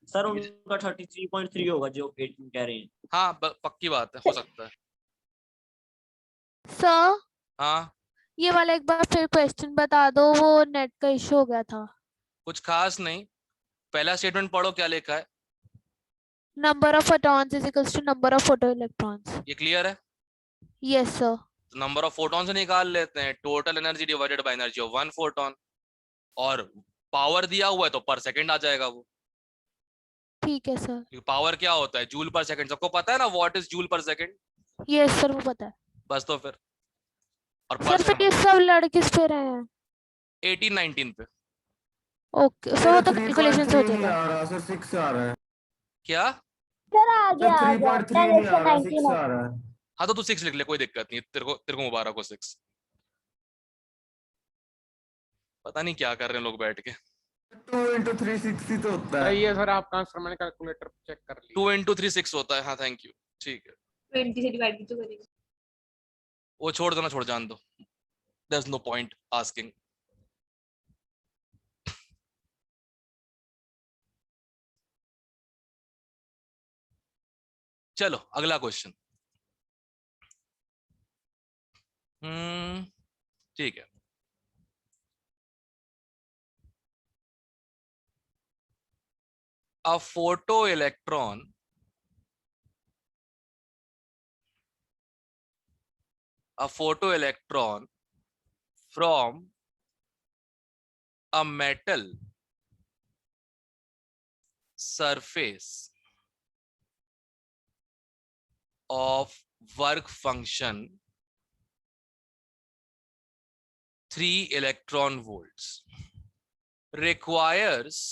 सर उनका 33.3 होगा जो 18 कह रहे हैं। हाँ पक्की बात है, हो सकता है। सर हाँ ये वाला एक बार फिर क्वेश्चन बता दो, वो नेट का इशू हो गया था। कुछ खास नहीं, पहला स्टेटमेंट पढ़ो क्या लिखा है, number of photons is equals to number of photo electrons. ये क्लियर है? Yes sir. तो नंबर ऑफ फोटॉन से निकाल लेते हैं total energy divided by energy of one photon, और पावर दिया हुआ है तो पर सेकंड आ जाएगा वो। ठीक है सर। क्योंकि पावर क्या होता है, जूल पर सेकंड, सबको पता है ना व्हाट इज जूल पर सेकंड। यस सर वो पता है। बस तो फिर, और सर फिर ये सब लड़ किस पे रहे हैं? 18-19 पे। ओके सर, वो तो 3.3 कैलकुलेशन से हो नहीं जाएगा। आ रहा सर, 6 आ रहा है। क्या? सर आ सर गया 3.3 नहीं आ रहा, 6 10 आ रहा है। हाँ तो तू 6 लिख ले, कोई दिक्कत नहीं, तेरे को मुबारक हो 6। पता नहीं क्या कर रहे हैं लोग बैठ के। 2 into 3 6 ही तो होता है। सही है सर, आपका आंसर मैंने कैलकुलेटर चेक कर लिया। 2 into 3 6 होता है, हाँ थैंक यू, ठीक है। 20 से डिवाइड भी तो करेगा। वो छोड़ दो ना, छोड़ जान दो, there's no point asking। चलो अगला क्वेश्चन। ठीक है। A photoelectron from a metal surface of work function 3 electron volts requires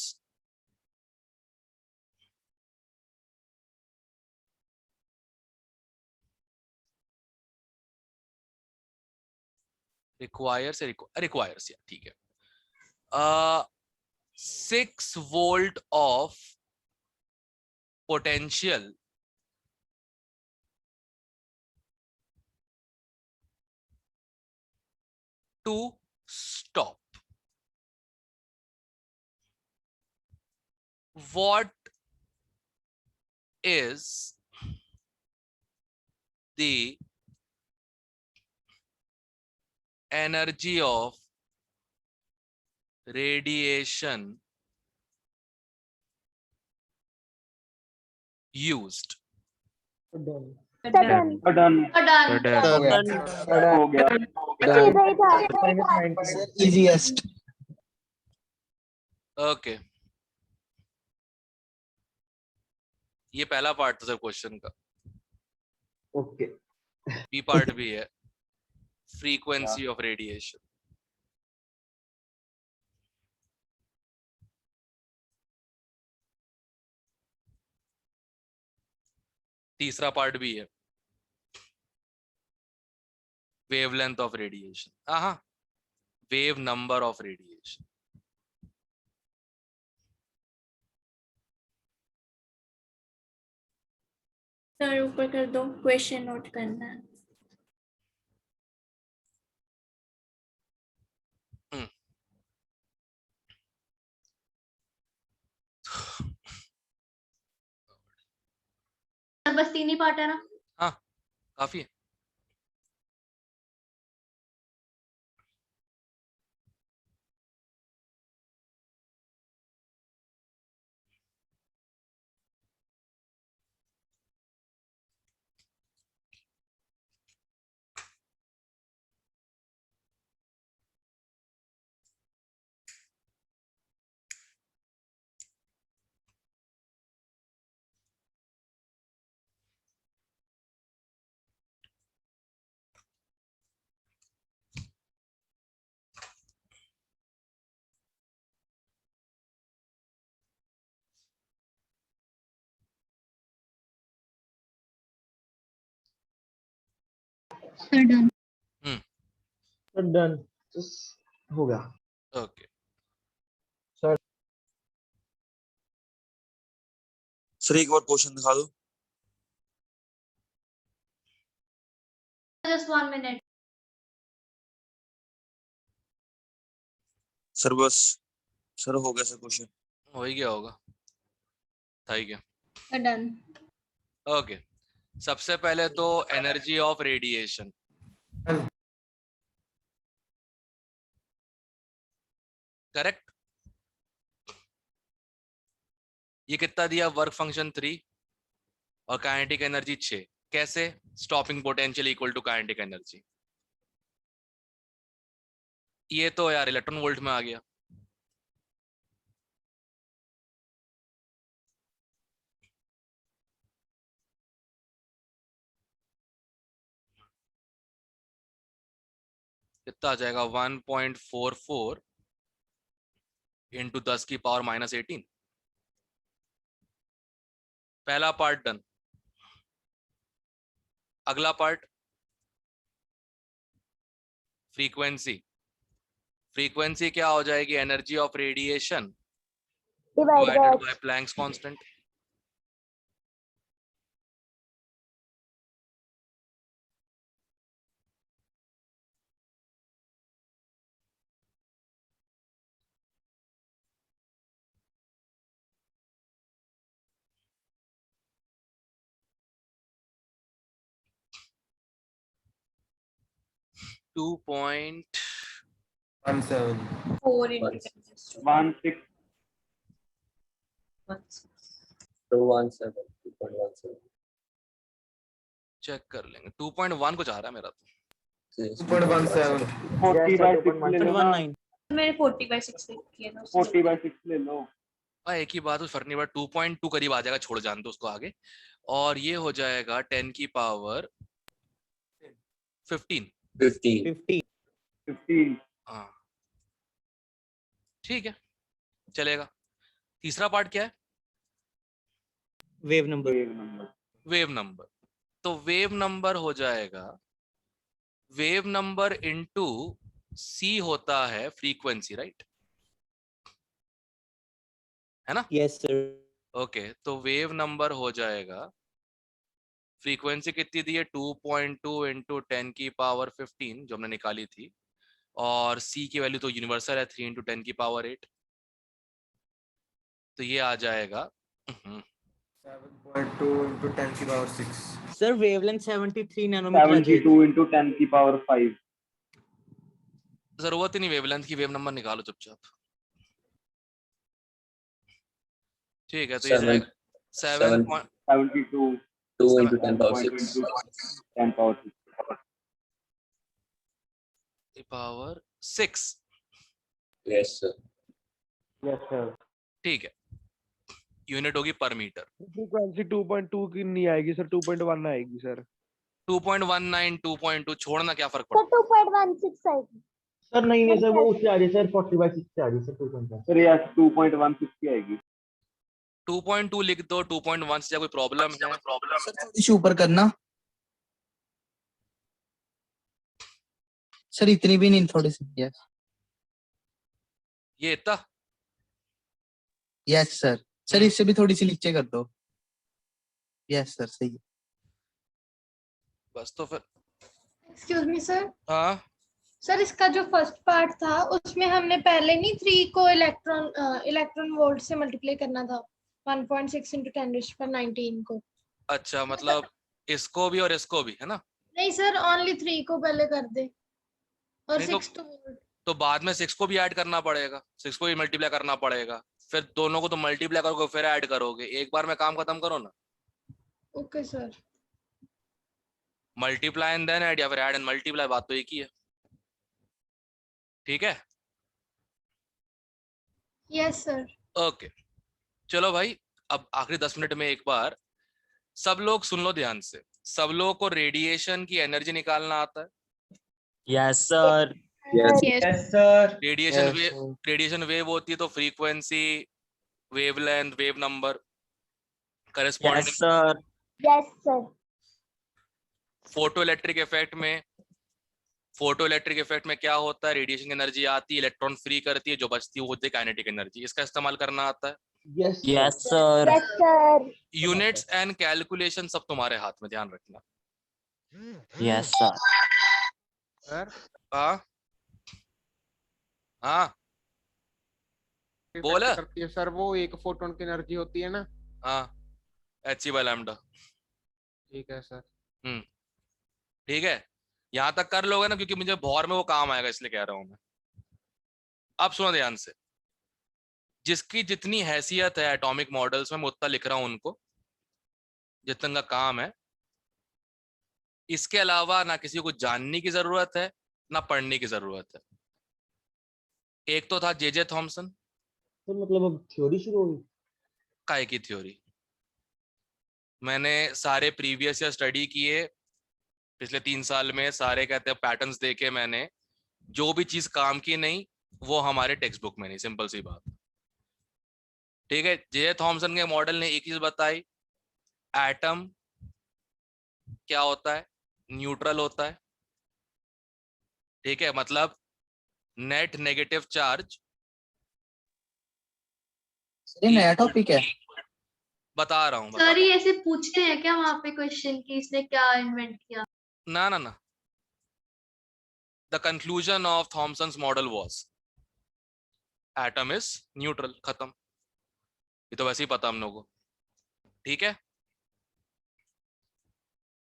या ठीक है 6 volt of potential to stop. What is the energy of radiation used? Done हो गया। सीधा ही था। Sir easiest. ओके ये पहला पार्ट था सर क्वेश्चन का। ओके बी पार्ट भी है, फ्रीक्वेंसी ऑफ रेडिएशन। तीसरा पार्ट भी है, वेवलेंथ ऑफ रेडिएशन, हाँ wave number of radiation. Sir ऊपर कर दो, क्वेश्चन नोट करना है। बस 3 ही पार्ट है ना? हाँ काफी है। डन हो गया। ओके सर एक बार क्वेश्चन दिखा दो। Just 1 minute. सर बस, सर हो गया सर क्वेश्चन। हो ही गया होगा, था ही क्या। डन। ओके, सबसे पहले तो एनर्जी ऑफ रेडिएशन, करेक्ट। ये कितना दिया, वर्क फंक्शन 3 और काइनेटिक एनर्जी 6। कैसे? Stopping potential equal to kinetic energy. ये तो यार इलेक्ट्रॉन वोल्ट में आ गया। कितना आ जाएगा, 1.44 इंटू 10 की पावर -18। पहला पार्ट डन। अगला पार्ट फ्रीक्वेंसी। फ्रीक्वेंसी क्या हो जाएगी, energy of radiation divide divided by by Planck's constant. Two point 17 4 into 10 16 217 चेक कर लेंगे। 2.1 कुछ आ रहा है मेरा तो। 2.17 40/6 ले लो ना, 19 मैंने 40/6 किया था उससे। 40/6 ले लो। एक ही बात, फर्क नहीं पड़ता। 2.2 करीब आ जाएगा, छोड़ जान दो उसको आगे। और ये हो जाएगा 10 की पावर 15। 15 हाँ ठीक है, चलेगा। तीसरा पार्ट क्या है, वेव नंबर। Wave number. तो वेव नंबर हो जाएगा, वेव नंबर इनटू सी होता है फ्रीक्वेंसी, राइट, है ना। Yes sir. ओके, तो वेव नंबर हो जाएगा, फ्रीक्वेंसी कितनी दी है, 2.2 इंटू 10 की पावर 15 जो हमने निकाली थी, और सी की वैल्यू तो यूनिवर्सल है, 3 इंटू 10 की पावर 8। तो ये आ जाएगा 7.2 into 10 की पावर 6 सर वेवलेंथ 73 नैनोमीटर आ जाएगी। 72 into 10 की पावर 5। जरूरत ही नहीं वेवलेंथ की, वेव नंबर निकालो चुपचाप। ठीक है, तो ये जाएगा 72 2 into 10 power 6 10 power 6 power 6। yes sir yes sir. ठीक है, यूनिट होगी पर मीटर। फ्रीक्वेंसी 2.2 की नहीं आएगी सर, 2.1 आएगी सर। 2.19 2.2 छोड़ना, क्या फर्क तो पड़ता है। 2.16 आएगी। सर नहीं नहीं सर, वो सर। उससे आ रही है सर, 40/6 से आ रही है सर, 2.1। सर यस 2.16 की आएगी। 2.2 लिख दो, 2.1 से कोई प्रॉब्लम है। सर थोड़ी सी ऊपर करना सर, इतनी भी नहीं, थोड़ी सी। यस ये इतना यस सर। सर इससे भी थोड़ी सी नीचे कर दो। यस सर, सही है। बस, तो फिर एक्सक्यूज मी सर। हाँ सर इसका जो फर्स्ट पार्ट था उसमें हमने पहले नहीं 3 को इलेक्ट्रॉन वोल्ट से मल्टीप्लाई करना था, 1.6 into 10⁻19 को। अच्छा, मतलब इसको भी और इसको भी, है ना। नहीं सर, ओनली 3 को पहले कर दे और नहीं 6 to वोल्ट। तो बाद में 6 को भी ऐड करना पड़ेगा, 6 को भी मल्टीप्लाई करना पड़ेगा, फिर दोनों को तो मल्टीप्लाई करोगे फिर ऐड करोगे, एक बार में काम खत्म करो ना। Okay sir. Multiply and then add, या फिर ऐड एंड मल्टीप्लाई, बात तो एक ही है। ठीक है, यस सर। ओके। चलो भाई, अब आखिरी 10 मिनट में एक बार सब लोग सुन लो ध्यान से। सब लोगों को रेडिएशन की एनर्जी निकालना आता है। Yes sir. Yes. Sir. Radiation wave होती है तो frequency, wavelength, wave number, yes corresponding. Sir. Yes sir. Photo electric effect में क्या होता है, रेडिएशन एनर्जी आती है, इलेक्ट्रॉन फ्री करती है, जो बचती है वो होती है काइनेटिक एनर्जी। इसका इस्तेमाल करना आता है। Yes sir. Yes sir. Units and calculation सब तुम्हारे हाथ में, ध्यान रखना। Yes sir. सर हाँ हाँ बोल। इफेक्ट करती है सर, वो एक फोटोन की एनर्जी होती है ना। हाँ, एच बाय लैम्डा। ठीक है सर। ठीक है, यहां तक कर लोगे ना, क्योंकि मुझे भौर में वो काम आएगा इसलिए कह रहा हूं मैं। अब सुनो ध्यान से, जिसकी जितनी हैसियत है एटॉमिक मॉडल्स में, मैं उतना लिख रहा हूं उनको, जितना का काम है। इसके अलावा ना किसी को जानने की जरूरत है ना पढ़ने की जरूरत है। एक तो था जे थॉमसन। तो मतलब अब थ्योरी शुरू होगी? काय की थ्योरी? मैंने सारे प्रीवियस ईयर स्टडी किए पिछले 3 साल में, सारे कहते हैं पैटर्न्स देखे मैंने। जो भी चीज काम की नहीं वो हमारे टेक्स्ट बुक में नहीं, सिंपल सी बात। ठीक है, जे थॉमसन के मॉडल ने एक चीज बताई, एटम क्या होता है, न्यूट्रल होता है। ठीक है, मतलब नेट नेगेटिव चार्ज। सर ये नया टॉपिक है? बता रहा हूँ सर ये ऐसे पूछते हैं क्या वहां पे क्वेश्चन कि इसने क्या इन्वेंट किया? ना ना ना, the conclusion of Thomson's model was atom is neutral, खत्म। ये तो वैसे ही पता हम लोगों को। ठीक है,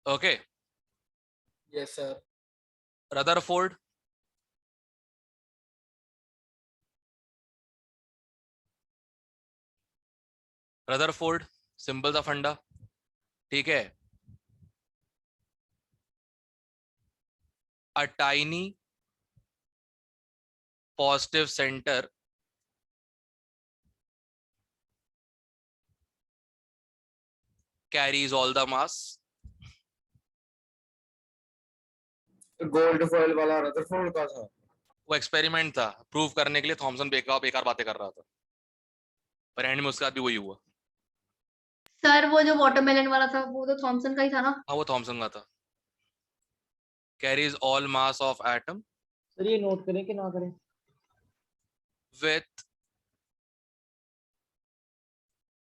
okay. Yes sir. Rutherford, Rutherford simple सा फंडा। ठीक है, a tiny positive center carries all the mass. Gold foil वाला रदरफोर्ड का था। वो एक्सपेरिमेंट था, प्रूव करने के लिए थॉमसन बेकार बेकार बातें कर रहा था, पर एंड में उसके बाद भी वही हुआ। सर वो जो वाटरमेलन वाला था वो तो थॉमसन का ही था ना? हाँ, वो थॉमसन का था। Carries all mass of atom sir ये नोट करें कि ना करें? with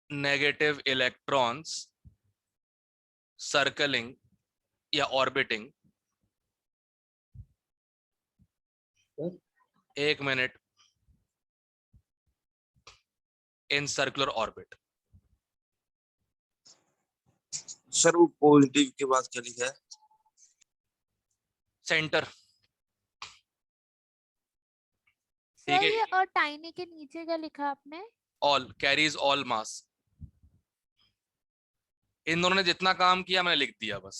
negative electrons circling या orbiting, एक minute, in circular orbit। Sir वो पॉजिटिव के बाद क्या लिखा है? सेंटर। सर ठीक है, ये और टाइनी के नीचे क्या लिखा आपने? ऑल कैरीज ऑल मास। इन दोनों ने जितना काम किया मैंने लिख दिया बस,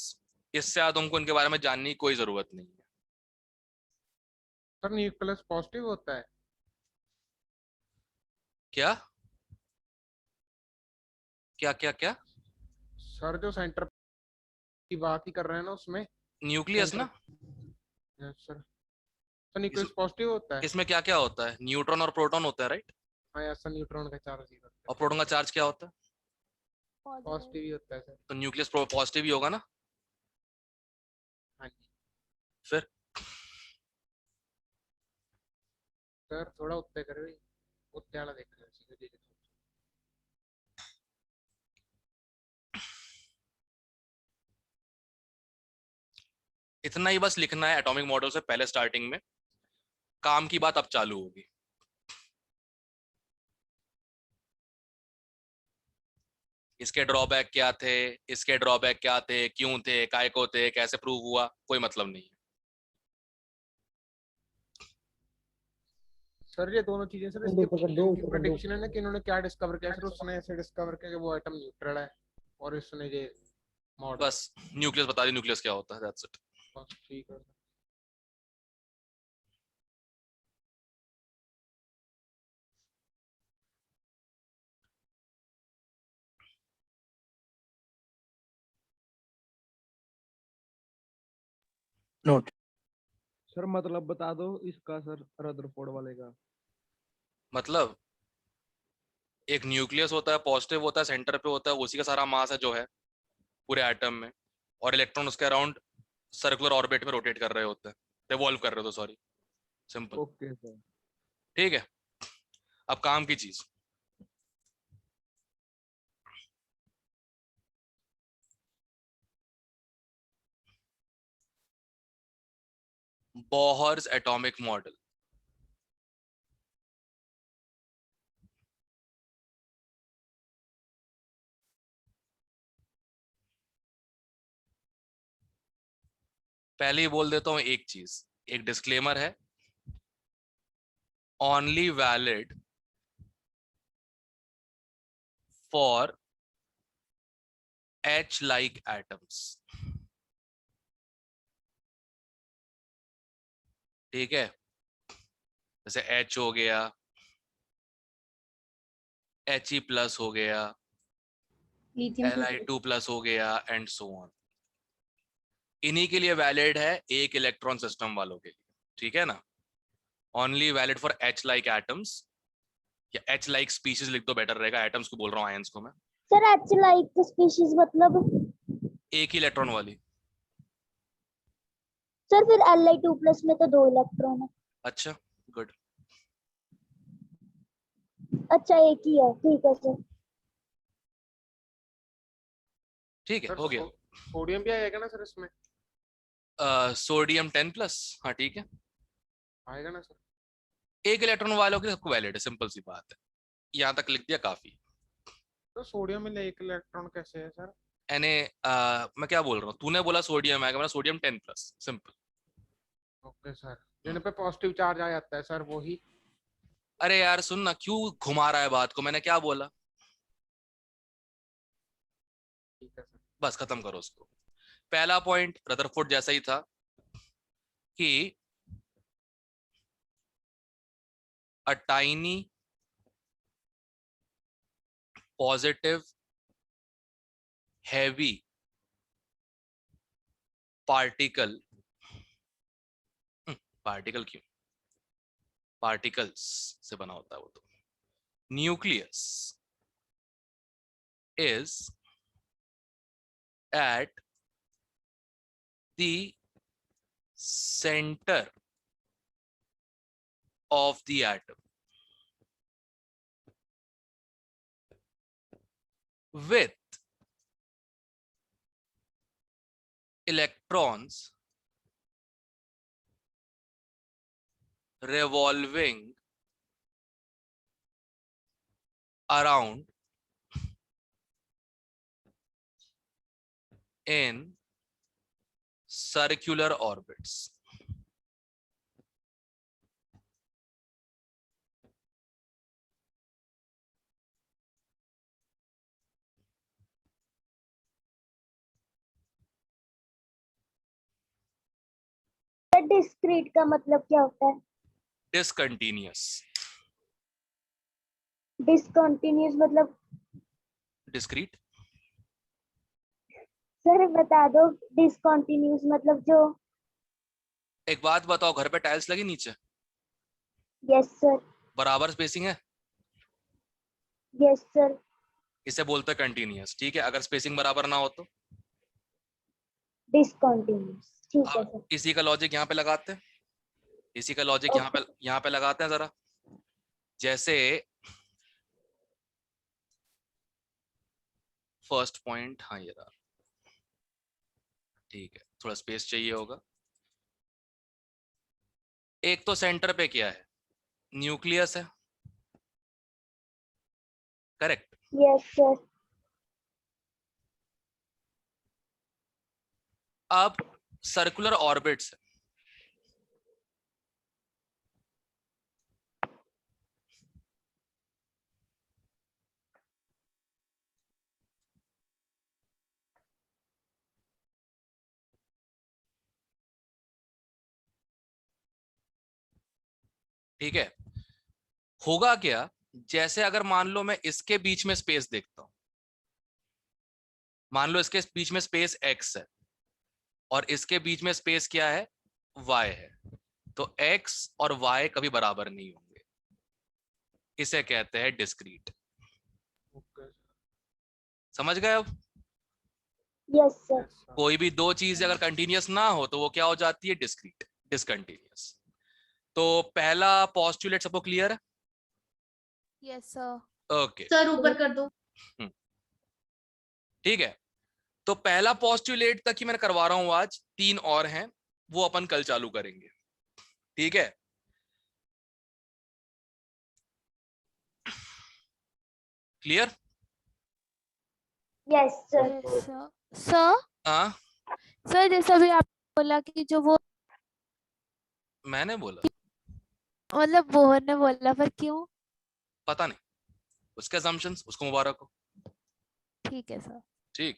इससे ज्यादा तुमको इनके बारे में जानने की कोई जरूरत नहीं है। सर न्यूक्लियस पॉजिटिव होता है? क्या क्या क्या क्या? सर जो सेंटर की बात ही कर रहे हैं ना उसमें न्यूक्लियस ना? Yes sir. तो न्यूक्लियस पॉजिटिव होता है? इसमें क्या क्या होता है? न्यूट्रॉन और प्रोटॉन होता है, राइट? हाँ यस सर, न्यूट्रॉन का चार्ज ही होता और प्रोटॉन का चार्ज क्या होता है? है, पॉजिटिव ही होता है सर। तो न्यूक्लियस पॉजिटिव ही होगा ना? हाँ जी फिर सर, थोड़ा उत्ते करो, उत्ते वाला देख रहे हैं। इतना ही बस लिखना है एटॉमिक मॉडल से पहले स्टार्टिंग में। काम की बात अब चालू होगी। इसके ड्रॉबैक क्या थे, इसके ड्रॉबैक क्या थे, क्यों थे, काय को थे, कैसे प्रूव हुआ, कोई मतलब नहीं है। सर ये दोनों चीजें सर इसकी प्रेडिक्शन है ना कि इन्होंने क्या डिस्कवर किया। सर उसने ऐसे डिस्कवर किया कि वो एटम न्यूट्रल है, और इसने ये मॉडल बस न्यूक्लियस बता दी, न्यूक्लियस क्या होता है, दैट्स इट। बस ठीक है। नोट। सर मतलब बता दो इसका सर, रदरफोर्ड वाले का। मतलब एक न्यूक्लियस होता है, पॉजिटिव होता है, सेंटर पे होता है, उसी का सारा मास है जो है पूरे एटम में, और इलेक्ट्रॉन उसके अराउंड सर्कुलर ऑर्बिट में रोटेट कर रहे होते हैं, रिवॉल्व कर रहे हो, तो सॉरी, सिंपल। Okay sir. ठीक है, अब काम की चीज। Bohr's atomic model. पहले ही बोल देता हूँ एक चीज, एक डिस्क्लेमर है, only valid for H like atoms. ठीक है, जैसे H हो गया, He प्लस हो गया, Li2 प्लस हो गया एंड सो ऑन। इन्हीं के लिए वैलिड है एक इलेक्ट्रॉन सिस्टम वालों के लिए, ठीक है ना। Only valid for H like atoms, या H like स्पीशीज लिख दो बेटर रहेगा, एटम्स को बोल रहा हूँ, आयंस को मैं। सर H like स्पीशीज मतलब एक ही इलेक्ट्रॉन वाली। सर फिर Li2 प्लस में तो 2 इलेक्ट्रॉन है। अच्छा, गुड। अच्छा एक ही है, ठीक है सर। ठीक है, हो गया। सोडियम भी आएगा ना सर इसमें? सोडियम 10 प्लस, हाँ ठीक है, आएगा ना सर? एक इलेक्ट्रॉन वालों के लिए सबको वैलिड है, सिंपल सी बात है, यहाँ तक लिख दिया काफी। तो सोडियम में एक इलेक्ट्रॉन कैसे है सर? यानी मैं क्या बोल रहा हूँ, तूने बोला सोडियम आएगा, मैंने sodium 10 plus, simple. Okay sir, जिन पे पॉजिटिव चार्ज आ जाता है सर वही। अरे यार सुन ना, क्यों घुमा रहा है बात को, मैंने क्या बोला? ठीक है सर, बस खत्म करो उसको। पहला पॉइंट रदरफोर्ड जैसा ही था कि a tiny positive heavy particle, particle क्यों, पार्टिकल्स से बना होता है वो तो, nucleus is at the center of the atom with electrons revolving around in circular orbits. Discrete का मतलब क्या होता है? Discontinuous. डिसकंटिन्यूअस मतलब? Discrete. सर बता दो, डिसकंटिन्यूअस मतलब जो। एक बात बताओ, घर पे टाइल्स लगी नीचे? Yes sir. बराबर स्पेसिंग है? Yes sir. इसे बोलते हैं कंटिन्यूअस, ठीक है। अगर स्पेसिंग बराबर ना हो तो डिसकंटिन्यूअस, ठीक है सर। इसी का लॉजिक यहाँ पे लगाते हैं, इसी का लॉजिक यहाँ पे लगाते हैं जरा। जैसे फर्स्ट पॉइंट, हाँ ये रहा, ठीक है, थोड़ा स्पेस चाहिए होगा। एक तो सेंटर पे क्या है, न्यूक्लियस है, करेक्ट? Yes sir. अब सर्कुलर ऑर्बिट्स है, ठीक है। होगा क्या, जैसे अगर मान लो मैं इसके बीच में स्पेस देखता हूं, मान लो इसके बीच में स्पेस x है और इसके बीच में स्पेस क्या है, y है, तो x और y कभी बराबर नहीं होंगे, इसे कहते हैं डिस्क्रीट। समझ गए अब? Yes sir. कोई भी दो चीज अगर कंटिन्यूअस ना हो तो वो क्या हो जाती है, डिस्क्रीट, डिसकंटिन्यूअस। तो पहला पोस्टुलेट सबको क्लियर है? Yes sir. ओके सर ऊपर कर दो। ठीक है, तो पहला पोस्टुलेट तक ही मैं करवा रहा हूं आज, 3 और हैं वो अपन कल चालू करेंगे, ठीक है। क्लियर? Yes sir. सर हाँ सर जैसे अभी आप बोला कि जो वो मैंने बोला, मतलब बोहर ने बोला, पर क्यों? पता नहीं, उसके assumptions, उसको मुबारक हो। ठीक है सर। ठीक।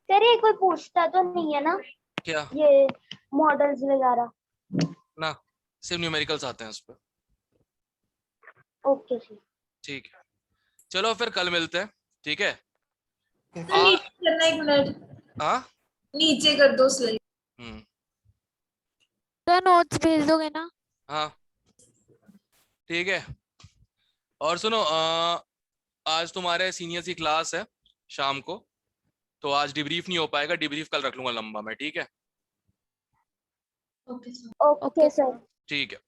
सर ये कोई पूछता तो नहीं है ना क्या? ये मॉडल्स वगैरह? ना, सिर्फ न्यूमेरिकल्स आते हैं उस पर। Okay sir. ठीक है, चलो फिर कल मिलते हैं, ठीक है? नीचे करना, एक मिनट हाँ, नीचे कर दो स्लाइड। तो नोट्स भेज दोगे ना? हाँ ठीक है। और सुनो, आज तुम्हारे सीनियर की क्लास है शाम को, तो आज डिब्रीफ नहीं हो पाएगा, डिब्रीफ कल रख लूंगा लंबा मैं, ठीक है? Okay sir. Okay sir. ठीक है।